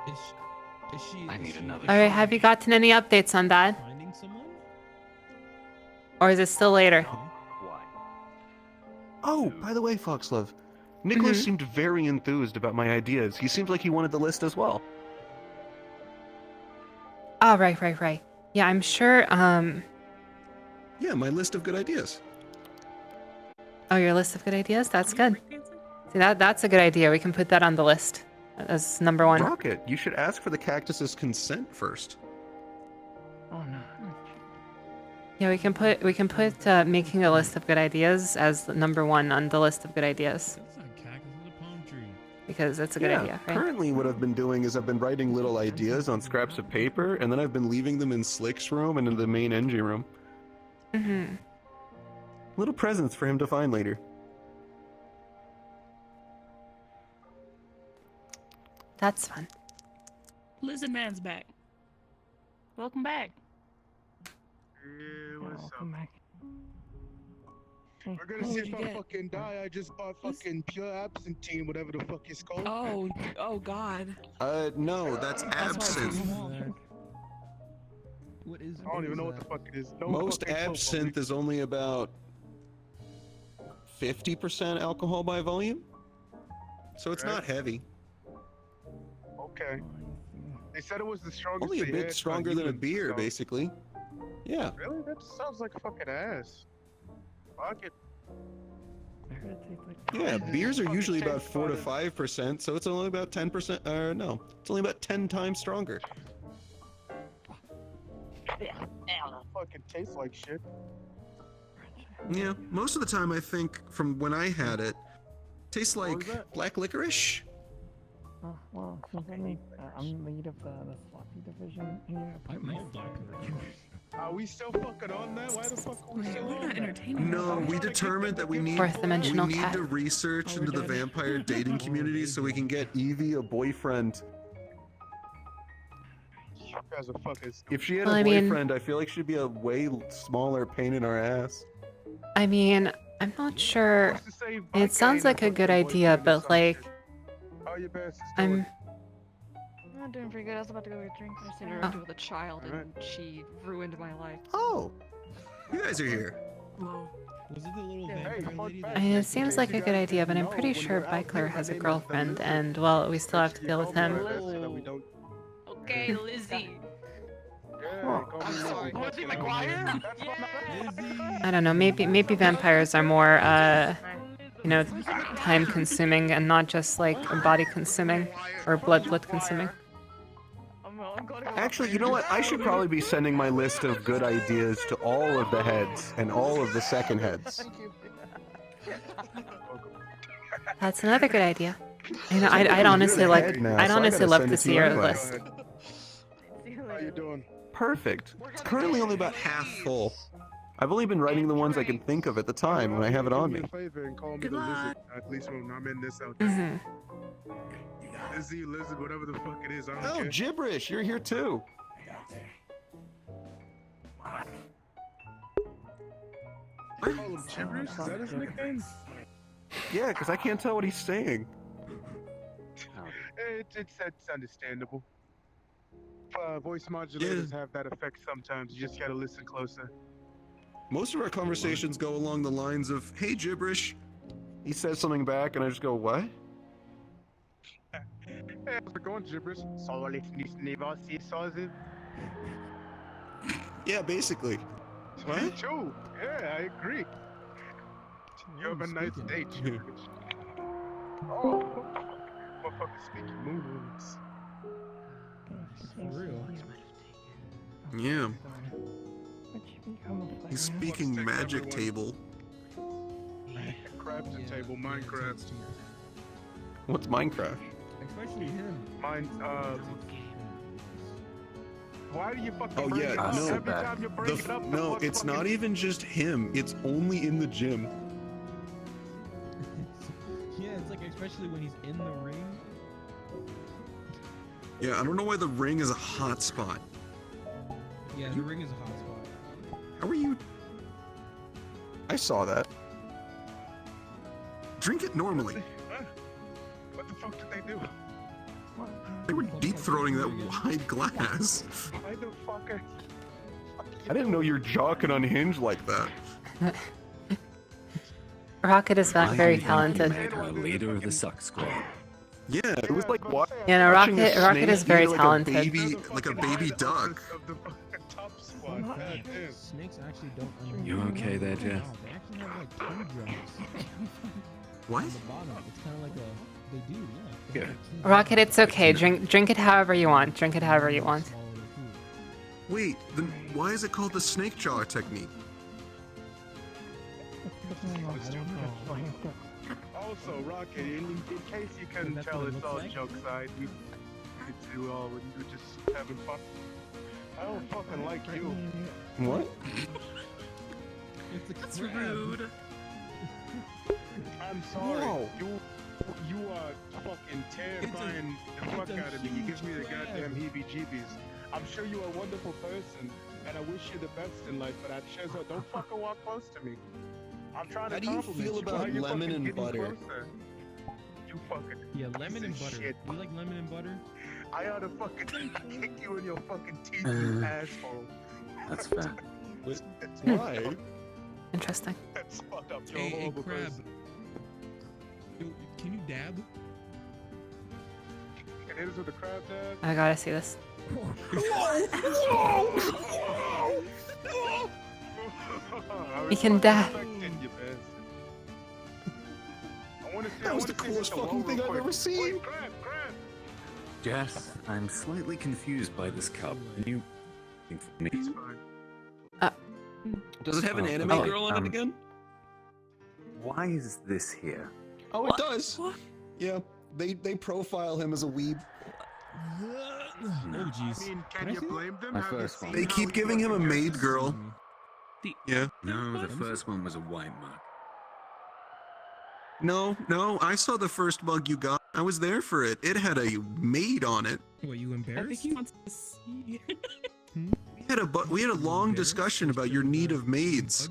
M: Is she?
J: I need another.
A: All right. Have you gotten any updates on that,
M: Finding someone?
A: or is it still later?
Q: Why?
B: Oh, by the way, Foxglove, Nicholas seemed very enthused about my ideas. He seemed like he wanted the list as well.
A: Oh, right. Yeah, I'm sure.
B: Yeah, my list of good ideas.
A: Oh, your list of good ideas? That's good. See, that's a good idea. We can put that on the list as number 1.
B: Rocket, you should ask for the cactus's consent first.
F: Oh no.
A: Yeah, we can put making a list of good ideas as number 1 on the list of good ideas.
M: That's not cactus, it's a palm tree.
A: Because it's a good idea, right?
H: Currently what I've been doing is I've been writing little ideas on scraps of paper, and then I've been leaving them in Slick's room and in the main engine room.
A: Mm-hmm.
H: Little presents for him to find later.
A: That's fun.
K: Lizard Man's back. Welcome back.
E: Yeah, what's
F: Welcome
E: up?
F: back.
E: We're gonna see if I fucking die. I just bought fucking pure absinthe, whatever the fuck it's called.
K: Oh God.
H: No, that's absinthe.
M: What is?
E: I don't even know what the fuck it is. No
H: Most
E: fucking clue,
H: absinthe is only about 50% alcohol by volume, so it's not heavy.
E: Okay. They said it was the strongest.
H: Only a
E: they
H: bit
E: had,
H: stronger
E: not
H: than a
E: even,
H: beer,
E: so-
H: basically. Yeah.
E: Really? That sounds like fucking ass. Fuck it.
H: Yeah, beers are usually about 4 to 5%, so it's only about 10%. No, it's only about 10 times stronger.
E: Fucking tastes like shit.
H: Yeah, most of the time I think from when I had it, tastes like black licorice.
F: Oh, well, since I'm lead of the sloppy division here, put my
E: Are we still fucking on that? Why the fuck are we still on that?
H: No, we determined that we need
A: Fourth-dimensional
H: we need
A: cat.
H: to research into the vampire dating community so we can get Evie a boyfriend.
E: You guys are fucking stupid.
H: If she had
A: Well,
H: a
A: I mean-
H: boyfriend, I feel like she'd be a way smaller pain in our ass.
A: I mean, I'm not sure. It sounds like a good idea, but like, I'm.
T: I'm doing pretty good. I was about to go get a drink. I just interacted with a child and she ruined my life.
H: Oh, you guys are here.
T: Whoa.
M: Was it the little
T: Yeah.
M: vampire lady?
A: I mean, it seems like a good idea, but I'm pretty sure Bikler has a girlfriend, and well, we still have to deal with him.
T: Okay, Lizzie.
E: I'm sorry.
T: Lizzie McGuire?
A: I don't know. Maybe vampires are more, you know, time-consuming and not just like body-consuming or blood-consuming.
H: Actually, you know what? I should probably be sending my list of good ideas to all of the heads and all of the second heads.
A: That's another good idea. You know, I'd honestly like. I'd honestly love to see your list.
E: How you doing?
H: Perfect. It's currently only about half full. I've only been writing the ones I can think of at the time when I have it on me.
E: Do me a favor and call me the lizard. At least when I'm in this out there. Lizzie, lizard, whatever the fuck it is, I don't
H: Oh,
E: care.
H: gibberish! You're here too.
E: Call him gibberish? Is that his nickname?
H: Yeah, because I can't tell what he's saying.
E: It's understandable. Voice modulators have that effect sometimes. You just gotta listen closer.
H: Most of our conversations go along the lines of, "Hey, gibberish." He says something back, and I just go, "What?"
E: Hey, how's it going, gibberish?
H: Yeah, basically.
E: Me
H: What?
E: too. Yeah, I agree. You have a nice day, gibberish. Oh, motherfucker speaking moons.
M: For real.
H: Yeah. He's speaking magic table.
E: Crafting table, Minecraft.
H: What's Minecraft?
M: Especially him.
E: Why do you fucking
H: Oh
E: bring
H: yeah,
E: it up?
H: no.
E: Every time you bring it up, the
H: No, it's not
E: motherfucking-
H: even just him. It's only in the gym.
M: Yeah, it's like especially when he's in the ring.
H: Yeah, I don't know why the ring is a hot spot.
M: Yeah, the ring is a hot spot.
H: How are you? I saw that. Drink it normally.
E: What the fuck did they do?
H: They were deep throating that wide glass.
E: Why the fuck are...
H: I didn't know your jaw could unhinge like that.
A: Rocket is not very talented.
J: Our leader of the Suck Squad.
H: Yeah, it was like what?
A: Yeah, no, Rocket is very talented.
H: Like a baby duck.
M: Snakes actually don't.
J: You okay there, Jeff?
M: They actually have like two drugs.
H: What?
M: On the bottom, it's kind of like a. They do, yeah.
A: Rocket, it's okay. Drink it however you want. Drink it however you want.
H: Wait, then why is it called the snake jaw technique?
E: Also, Rocket, in case you couldn't tell, it's all joke side. We were just having fun. I don't fucking like you.
H: What?
K: That's rude.
E: I'm sorry.
H: Whoa.
E: You are fucking terrifying the fuck out of me. You give me the goddamn heebie-jeebies. I'm sure you're a wonderful person, and I wish you the best in life, but I sure don't fucking walk close to me. I'm trying
H: How
E: to
H: do you
E: compliment
H: feel
E: you. Why
H: about
E: you
H: lemon
E: fucking
H: and
E: getting
H: butter?
E: closer? You fucking
M: Yeah, lemon and
E: piece of
M: butter.
E: shit.
M: You like lemon and butter?
E: I ought to fucking kick you in your fucking teeth, you asshole.
J: That's fair.
H: Why?
A: Interesting.
E: That's fucked up. You're a
M: Hey,
E: horrible
M: Crab.
E: person.
M: Can you dab?
E: Can hit us with the crab dab?
A: I gotta see this. You can dab.
H: That was the coolest fucking thing I've ever seen.
J: Jess, I'm slightly confused by this cup. Can you think for me?
H: Does it have an
J: Oh,
H: anime
J: okay,
H: girl on it again?
J: Why is this here?
H: Oh, it does. Yeah, they profile him as a weeb.
M: Oh, jeez.
E: I mean, can you blame them?
J: My
E: Have you
J: first one.
E: seen
H: They
E: how
H: keep
E: he
H: giving him a
E: fucking
H: maid
E: dresses?
H: girl. Yeah.
J: No, the first one was a white mug.
H: No, I saw the first mug you got. I was there for it. It had a maid on it.
M: What, you
T: I
M: embarrassed?
T: think he wants to see.
H: We had a long discussion about your need of maids.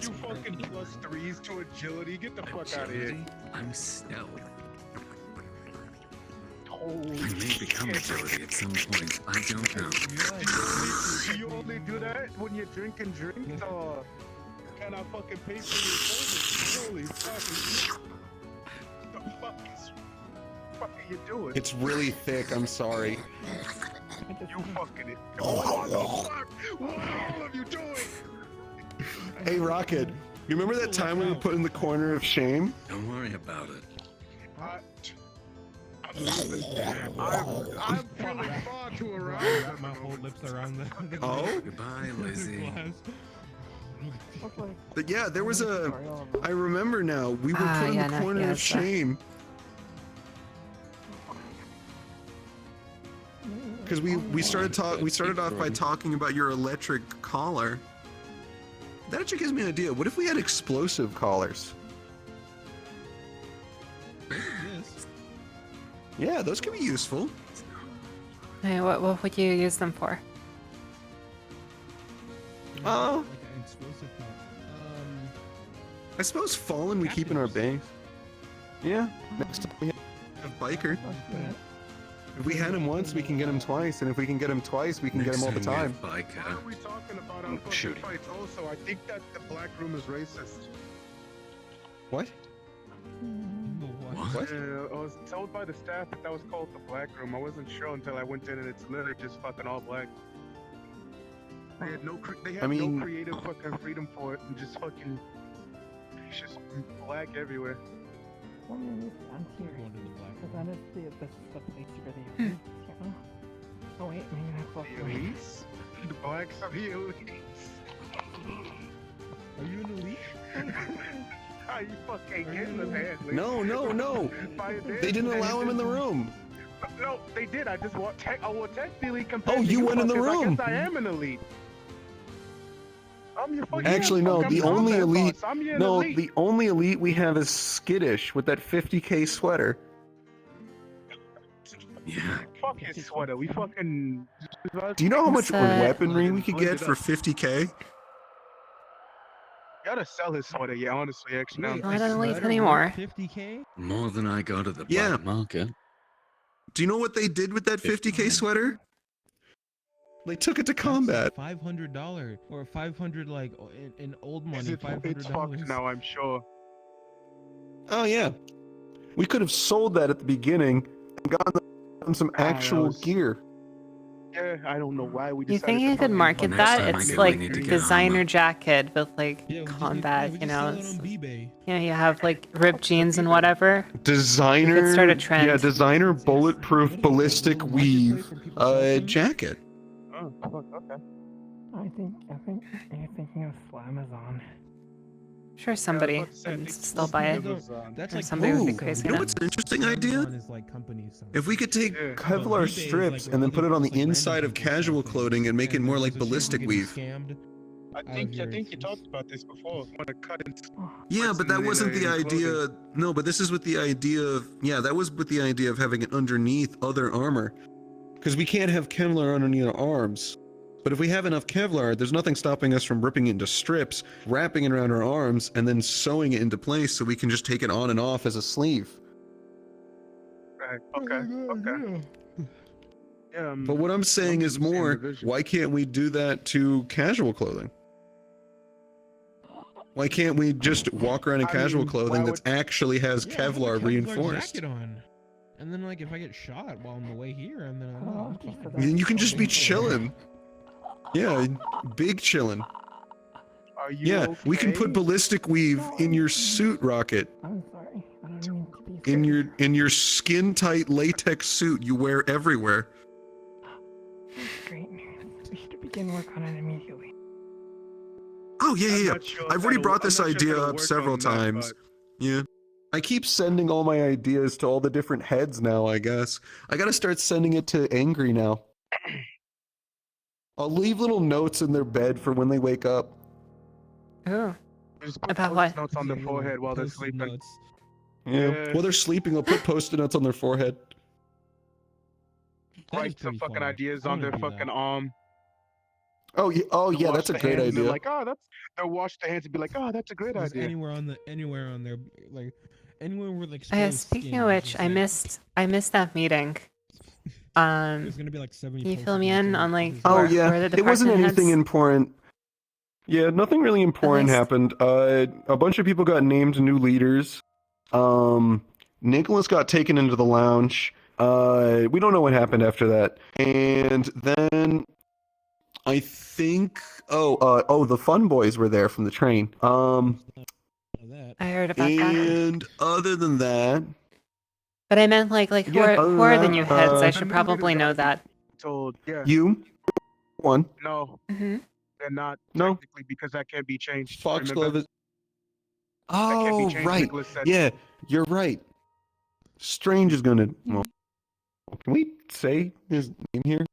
E: You fucking +3s to agility. Get the fuck out of here.
J: Agility? I'm stealth.
E: Holy
J: I may become agility at some point. I don't know.
E: Do you only do that when you're drinking drinks, or can I fucking pay for your service? Holy fucking what the fuck are you doing?
H: It's really thick. I'm sorry.
E: You fucking it. What the fuck? What the hell are you doing?
H: Hey, Rocket. You remember that time we were put in the corner of shame?
J: Don't worry about it.
E: I'm feeling far too around.
M: Wrap my whole lips around the
H: Oh?
J: Goodbye, Lizzie.
H: But yeah, there was a. I remember now. We were put in
A: yeah,
H: the
A: no,
H: corner
A: yeah,
H: of
A: it's
H: shame. Because we started off by talking about your electric collar. That actually gives me an idea. What if we had explosive collars? Yeah, those could be useful.
A: Hey, what would you use them for?
H: Oh,
M: Like an explosive pop.
H: I suppose Fallen we keep in our base. Yeah, next time we have Biker. If we had him once, we can get him twice, and if we can get him twice, we can get him all the time.
E: Why are we talking about our fucking fights? Also, I think that the black room is racist.
H: What? What?
E: I was told by the staff that was called the black room. I wasn't sure until I went in, and it's literally just fucking all black. They had no, no creative fucking freedom for it, and just fucking, it's just black everywhere.
F: I'm going to the black. Because honestly, this is the place where they are. You know? Oh wait, maybe that's what
E: The elites? The blacks are the elites.
M: Are you an elite?
E: How you fucking getting them hand?
H: No. They didn't allow him in the room.
E: No, they did. I just want technically compared
H: Oh,
E: to
H: you went in the
E: fuckers,
H: room.
E: I guess I am an elite. I'm your fucking
H: Actually, no.
E: fuck, I'm
H: The only
E: combat
H: elite.
E: boss. I'm your
H: No,
E: elite.
H: the only elite we have is Skittish with that 50k sweater.
J: Yeah.
E: Fuck his sweater. We fucking.
H: Do you know how much
A: What's that?
H: weaponry we could get for 50k?
E: Gotta sell his sweater. Yeah, honestly, actually. Now.
A: Not an elite anymore.
M: 50k?
J: More than I got at the
H: Yeah.
J: black market.
H: Do you know what they did with that 50k sweater? They took it to combat.
M: $500 or 500 like in old money.
E: It's
M: $500.
E: fucked now, I'm sure.
H: Oh yeah, we could have sold that at the beginning and gotten some actual gear.
E: Yeah, I don't know why we
A: You
E: decided
A: think
E: to
A: you could
E: fucking
A: market
J: Next
A: that?
J: time I
A: It's
J: think we
A: like
J: need to get a
A: designer
J: Hummer.
A: jacket with like
M: Yeah, we just
A: combat,
M: we
A: you
M: just
A: know.
M: sell it on eBay.
A: You know, you have like ripped jeans and whatever.
H: Designer.
A: You could start a trend.
H: Yeah, designer bulletproof ballistic weave jacket.
E: Oh, fuck, okay.
F: I think you're thinking of Slamazon.
A: Sure, somebody would still buy it.
M: That's
A: Or
M: like
A: somebody would be
H: Ooh,
A: crazy
H: you know
A: enough.
H: what's an interesting idea?
M: Amazon is like company stuff.
H: If we could take
E: Yeah.
H: Kevlar
M: eBay is
H: strips
M: like
H: and then
M: where
H: put it on the
M: other- just, like,
H: inside
M: random
H: of
M: people sell
H: casual
M: things.
H: clothing and make it
M: And
H: more
M: then
H: like
M: there's a chance
H: ballistic
M: of
H: weave.
M: getting scammed
E: I
M: out
E: think
M: of your-
E: you talked about this before. Want to cut and
H: Yeah, but that
E: in
H: wasn't the
E: clothing.
H: idea. No, but this is with the idea of, yeah, that was with the idea of having it underneath other armor. Because we can't have Kevlar underneath our arms. But if we have enough Kevlar, there's nothing stopping us from ripping it into strips, wrapping it around our arms, and then sewing it into place so we can just take it on and off as a sleeve.
E: Right. Okay. Yeah.
H: But what I'm saying is more, why can't we do that to casual clothing? Why can't we just walk around in casual clothing that actually has
M: Yeah, I have a
H: Kevlar
M: Kevlar
H: reinforced?
M: jacket on. And then like if I get shot while on the way here, and then
H: Then you can just be chilling. Yeah, big chilling.
E: Are you
H: Yeah, we can put
E: okay?
H: ballistic weave in your suit, Rocket.
F: I'm sorry. I don't mean to be
H: In your skin tight latex suit you wear everywhere.
F: great news. We should begin work on it immediately.
H: Oh yeah, yeah.
E: not sure if
H: I've already
E: that'll-
H: brought
E: I'm
H: this
E: not sure if
H: idea
E: that'll
H: up
E: work
H: several
E: on that,
H: times. Yeah. I keep sending all my ideas to all the different heads now, I guess. I gotta start sending it to Angry now. I'll leave little notes in their bed for when they wake up.
A: Ooh.
E: Just put
A: About
E: post-it
A: what?
E: notes on their forehead while they're sleeping.
H: Yeah. While they're sleeping, I'll put post-it notes on their forehead.
E: Write some fucking ideas on their fucking arm.
H: Oh yeah,
E: They'll wash
H: that's a
E: their
H: great
E: hands and they're
H: idea.
E: like, oh, they'll wash their hands and be like, oh, that's a great
M: Just
E: idea.
M: anywhere on their like anywhere where like
A: Speaking of which, I missed that meeting.
M: There's gonna be like 70
A: Can you fill me in on like
H: Oh
A: where
H: yeah,
A: the
H: it wasn't
A: department
H: anything
A: heads?
H: important. Yeah, nothing really important
A: least-
H: happened. A bunch of people got named new leaders. Nicholas got taken into the lounge. We don't know what happened after that. And then I think the Fun Boys were there from the train.
A: I heard about that.
H: And other than that,
A: But I meant like who are the new heads? I should
H: uh,
A: probably know that.
E: Told, yeah.
H: you one.
E: No,
A: Mm-hmm.
E: they're not
H: No.
E: technically because that can't be changed.
H: Foxglove
E: remember?
H: is.
E: can't be
H: Oh,
E: changed,
H: right.
E: Nicholas said.
H: Yeah, you're right. Strange is gonna. Well, can we say his name here?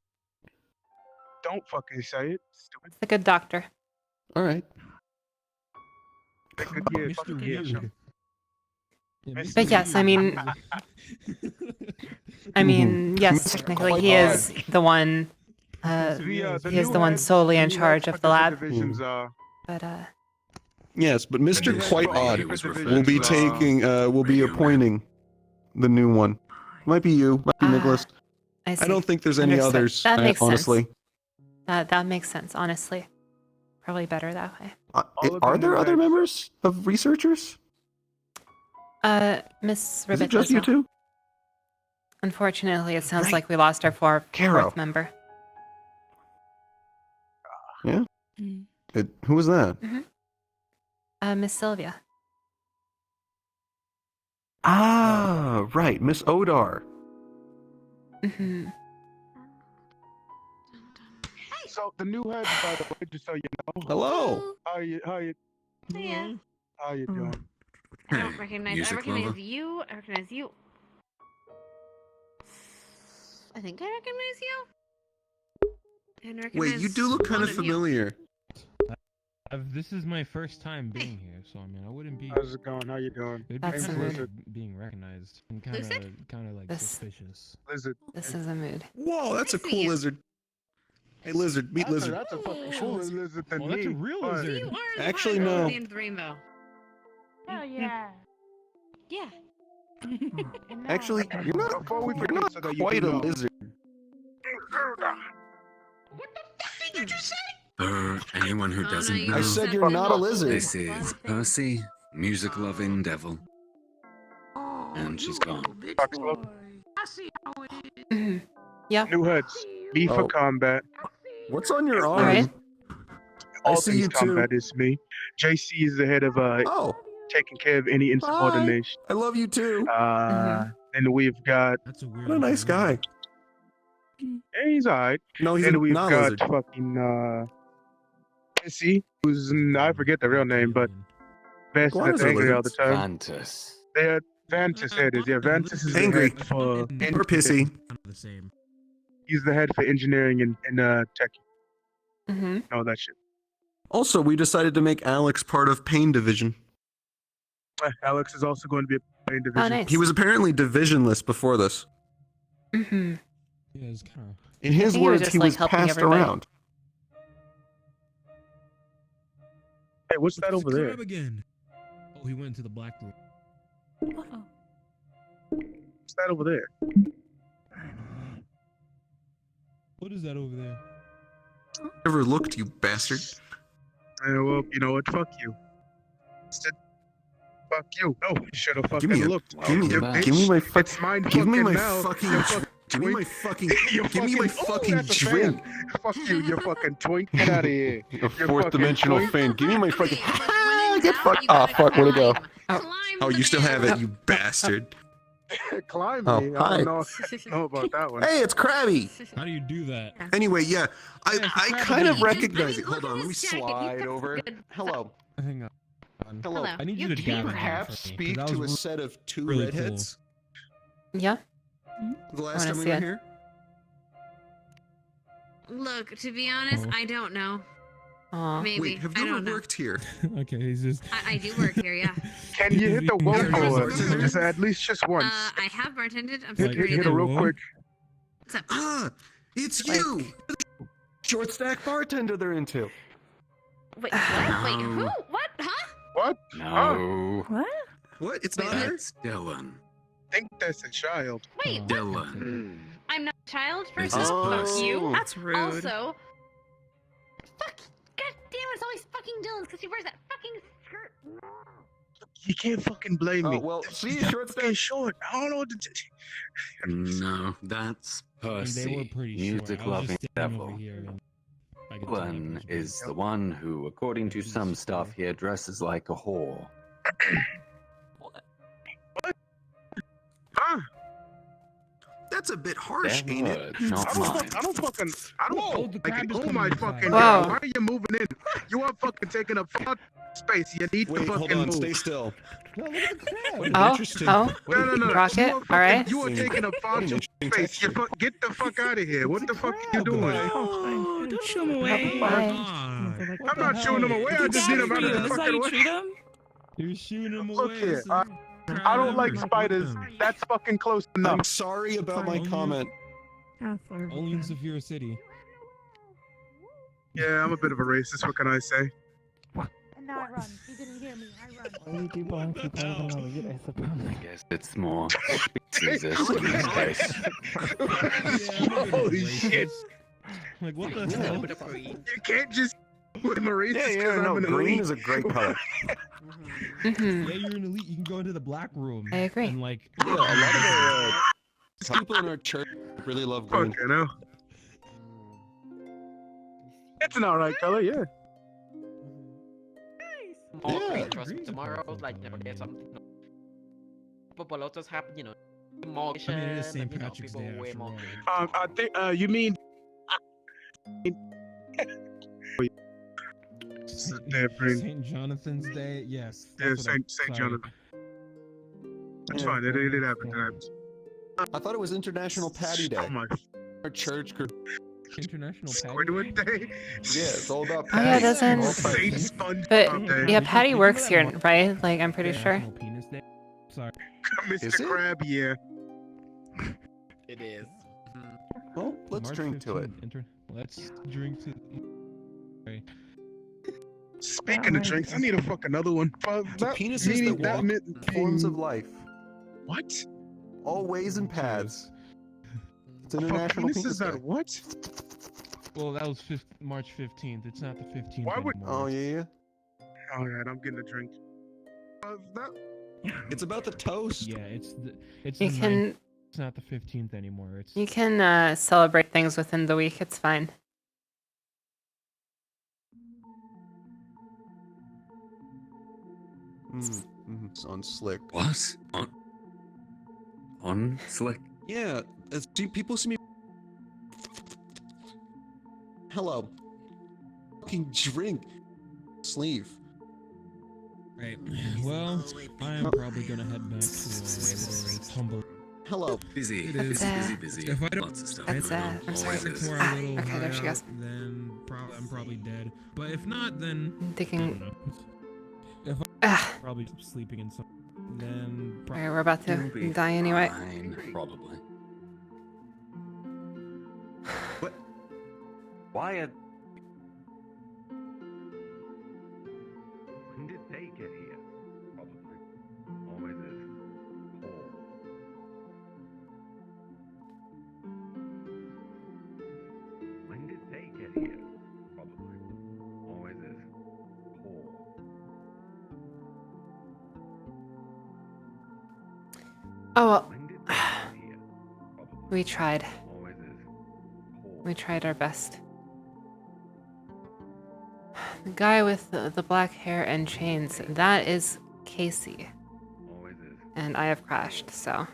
E: Don't fucking say it. Stupid.
A: The good doctor.
H: All right.
E: That could, yeah, fucking yeah, sure.
A: But yes, I mean, yes, technically he is the one. He is the one solely in charge of the lab. But
H: Yes, but Mr.
E: Yeah,
H: Quite
E: but
H: Odd
E: different
H: will be
E: divisions,
H: taking. Will be appointing the new one. Might be you. Might be Nicholas.
A: I see.
H: don't think there's any
A: Understood.
H: others.
A: That makes
H: honestly.
A: sense. That makes sense. Honestly, probably better that way.
H: Are there other members of researchers?
A: Miss
H: Is
A: Ribbit.
H: it just
A: does
H: you
A: not.
H: two?
A: Unfortunately, it sounds like we lost our fourth member.
H: Yeah. Who was that?
A: Miss Sylvia.
H: Ah, right, Miss Odar.
A: Mm-hmm.
E: So the new head, by the way, just so you know.
H: Hello.
E: How you
T: Yeah.
E: how you doing?
T: I don't recognize. I
H: Music
T: recognize
H: lover.
T: you. I recognize you. I think I recognize you. And I
H: Wait, you do look kind
T: one
H: of familiar.
M: This is my first time being here, so I mean, I wouldn't be.
E: How's it going? How you doing?
M: It'd be
A: That's
M: kind
A: a
M: of
A: mood.
M: being recognized and
T: Lucid?
M: kind of like
A: This-
M: suspicious.
E: Lizard.
A: This is a mood.
H: Whoa, that's a
T: see
H: cool
T: you.
H: lizard. Hey, lizard, meet lizard.
E: That's a fucking cooler lizard than
M: Oh,
E: me.
M: that's a real
E: but-
M: lizard.
T: You are the
H: Actually,
T: one
H: no.
T: in the rainbow.
S: Hell yeah.
T: Yeah.
H: Actually, you're not.
E: Before we
H: You're
E: forget,
H: not
E: so that you
H: quite
E: do
H: a
E: know.
H: lizard.
T: Did you just say?
J: For anyone who
T: Oh, no,
J: doesn't
T: you
J: know,
H: I said you're not a lizard.
J: this is Percy, music-loving devil. And she's gone.
E: Foxglove.
A: Mhm. Yeah.
E: New heads. Me for
H: Oh.
E: combat.
H: What's on your arm?
A: Alright.
H: I
E: All
H: see
E: things
H: you too.
E: combat is me. JC is the head of
H: Oh.
E: taking care of any insubordination.
H: I love you too.
E: And we've got.
M: That's a weird.
H: What a nice guy.
E: Yeah, he's alright.
H: No, he's
E: and
H: a
E: we've got
H: non-lizard.
E: fucking Jesse, who's I forget the real name, but best
H: Iguanas
E: that's
H: are
E: angry all the
H: lizards.
E: time.
J: Vantus.
E: They're Vantus head is Vantus is
H: Angry.
E: the head for
H: Or pissy.
M: The same.
E: He's the head for engineering and tech.
A: Mm-hmm.
E: All that shit.
H: Also, we decided to make Alex part of Pain Division.
E: Alex is also going to be a pain division.
A: Oh, nice.
H: He was apparently divisionless before this.
A: Mm-hmm.
M: Yeah, it's kind of.
H: In his
A: think he was
H: words,
A: just,
H: he
A: like,
H: was
A: helping
H: passed
A: everybody.
H: around.
E: Hey, what's that over there?
M: Crab again. Oh, he went into the black room.
E: What's that over there?
M: What is that over there?
H: Never looked, you bastard.
E: Well, you know what? Fuck you. Instead, fuck you. Oh, you should have fucking
H: Give me
E: looked.
H: give me,
E: You
H: give me
E: bitch.
H: my
E: It's
H: fucking,
E: mine
H: give me my
E: now.
H: fucking,
E: You fucking
H: give me my
E: twink.
H: fucking,
E: You
H: give me my fucking
E: that's a
H: drink.
E: fan. Fuck you, you fucking twink. Get out of here.
H: A
E: You
H: fourth
E: fucking
H: dimensional
E: twink.
H: fan. Give me my fucking. Get fucked. Oh fuck, where'd it go? Oh, you still have it, you bastard.
E: Climb
H: Oh,
E: me.
H: hi.
E: I don't know about that one.
H: Hey, it's Krabby.
M: How do you do that?
H: Anyway, yeah, I
M: Krabby.
H: kind of
M: I mean,
H: recognize it.
S: look
H: Hold
S: at
H: on, let me
S: his jacket. He's
H: slide
S: got
H: over.
S: good-
H: Hello.
M: Hang on.
H: Hello.
S: Hello.
M: I need you
S: You
M: to
S: can
M: gather that
H: Perhaps
M: for me, 'cause
H: speak
M: that
H: to a
M: was
H: set of two
M: really
H: redheads.
A: Yeah.
H: The last
A: wanna
H: time we
A: see
H: were
A: it.
H: here.
T: Look, to be honest,
M: Oh.
T: I don't know.
A: Aw.
T: Maybe.
H: Wait, have
T: I
H: you
T: don't
H: ever
T: know.
H: worked here?
M: Okay, he's just.
T: I do work here, yeah.
E: Can you hit the
M: He's
E: wall
M: just-
E: for us? Just at least just once.
T: I have bartended. I'm
E: Hit
T: security
E: it
T: though.
E: real quick.
T: What's up?
H: Ah, it's you. Short stack bartender they're into.
T: Wait, what? Wait, who? What? Huh?
E: What?
J: No.
S: What?
H: What? It's not her.
J: That's Dylan.
E: I think that's a child.
T: Wait, what?
J: Dylan.
T: I'm not a child.
J: This
T: First
J: is
T: off, fuck
J: pussy.
T: you.
A: That's rude.
T: Also, fuck. God damn it! It's always fucking Dylan because he wears that fucking skirt.
E: You can't fucking blame me.
H: well,
E: It's
H: see,
E: that
H: short
E: fucking short. I don't know what to do.
J: No, that's
M: They were
J: Percy,
M: pretty
J: music
M: short. I was
J: loving
M: just standing over
J: devil.
M: here and I could tell that
J: Dylan
M: was
J: is
M: weird.
J: the one who, according to some stuff, here dresses like a whore.
E: Huh?
H: That's a bit harsh,
J: Their
H: ain't it?
J: words, not
E: I
J: mine.
E: don't
M: Whoa, the
E: like
M: crab
E: it.
M: is
E: Oh
M: coming
E: my
M: inside.
E: fucking
A: Whoa.
E: god. Why are you moving in? You are fucking taking up space. You need
H: Wait,
E: to
H: hold
E: fucking
H: on,
E: move.
H: stay still.
M: No, look at the crab.
H: What an
A: Oh,
H: interesting.
A: oh.
H: what an-
E: No.
A: Rocket,
E: You are fucking,
A: alright.
E: You are taking up
H: What an
E: space.
H: interesting
E: You
H: texture.
E: get the fuck out of here. What the fuck are you
M: crab.
E: doing?
K: Oh, don't shoo him away.
A: Bye.
E: I'm not shooing him away. I just need him out of the
K: That's how
E: fucking
K: you
E: way.
K: treat him?
M: You're shooting him
E: Look
M: away.
E: here,
M: This is
E: I don't like
M: crab.
E: spiders. That's fucking close
H: I'm
E: enough.
H: sorry about my
M: Fine.
H: comment.
M: Only in Saphira City.
E: Yeah, I'm a bit of a racist. What can I say?
S: And now I run. You didn't hear me. I run.
F: Only people on people I don't know, I suppose.
J: I guess it's more species in this case.
E: Holy shit.
M: Like, what the
H: Yeah.
M: hell?
E: You can't just put him a racist
H: Yeah,
E: because
H: no,
E: I'm an
H: green
E: elite.
H: is a great color.
A: Mm-hmm.
M: Yeah, you're an elite. You can go into the black room.
A: I agree.
M: And like,
H: Yeah, a lot of our people in our church really love green.
E: Fuck, you know. It's an alright color, yeah.
N: More
H: Yeah.
N: trust tomorrow, like there's something. Popolotas have, more.
M: I mean, it is St.
N: and,
M: Patrick's
N: people
M: Day
N: way
M: after
N: more.
M: all.
E: I think you mean.
M: St. Jonathan's Day, yes.
E: Yeah,
M: that's what
E: Saint
M: sorry.
E: Jonathan. That's
H: Yeah.
E: fine. It happened.
H: I thought it was International Patty Day.
E: Oh my.
H: Our church group.
M: International Patty.
E: Squidward Day.
H: Yeah, it's all about
A: Oh yeah,
H: patty.
A: doesn't.
H: All types.
E: Saint SpongeBob
A: But
E: Day.
A: yeah, Patty works here, right? Like I'm pretty sure.
M: National Penis Day. Sorry.
H: Is
E: Mr.
H: it?
E: Crab, yeah.
N: It is.
H: Well, let's
M: March
H: drink to it.
M: 15th, Let's drink to. Sorry.
E: Speaking of drinks, I need to fuck another one.
H: To penises that walk, forms of life.
E: What?
H: All ways and paths. It's
E: Fuck
H: International
E: penises
H: Penis
E: that
H: Day.
E: what?
M: Well, that was March 15th. It's not the 15th.
E: Why would-
M: anymore.
H: Oh yeah.
E: Alright, I'm getting a drink. That,
H: It's about the toast.
M: Yeah, it's
A: You
M: the
A: can.
M: It's not the 15th anymore. It's
A: You can celebrate things within the week. It's fine.
H: On Slick.
J: What? On Slick?
H: Yeah, people see me. Hello. Fucking drink. Sleeve.
M: right. Well, I am probably gonna head back to little tumble.
H: Hello.
J: Busy.
M: It is.
J: Busy.
M: If I don't,
J: Lots of stuff
A: It's
J: going on.
A: I'm sorry.
J: Always is.
M: pour a little
A: Okay, there she goes.
M: out, then I'm probably dead. But if not, then
A: I'm thinking.
M: I don't know. If I'm probably sleeping in some, then
A: Alright, we're about to die anyway.
J: Fine, probably. What?
P: Wyatt. When did they get here? Probably. Always is. Cold. When did they get here? Probably. Always is. Cold.
A: Oh well.
P: When did they get here? Probably.
A: We tried.
P: Always is. Cold.
A: We tried our best. The guy with the black hair and chains, that is Casey.
P: Always is.
A: And I have crashed, so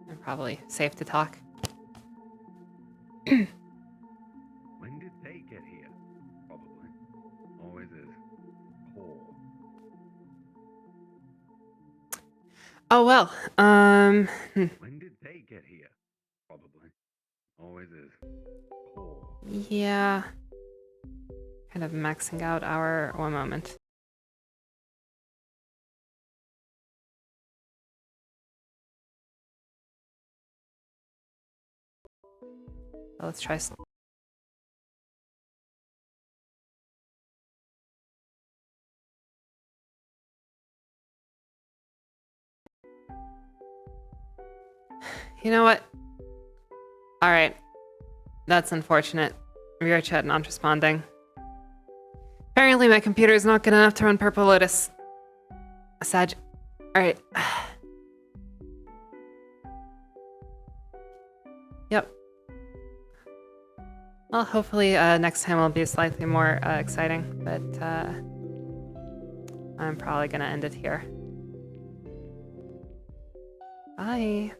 A: I'm probably safe to talk.
P: When did they get here? Probably. Always is. Cold.
A: Oh well.
P: When did they get here? Probably. Always is. Cold.
A: Yeah. Kind of maxing out our one moment. Let's try. You know what? Alright. That's unfortunate. Rear chat not responding. Apparently my computer is not good enough to run Purple Lotus. Sag. Alright. Yep. Well, hopefully next time will be slightly more exciting, but I'm probably gonna end it here. Bye.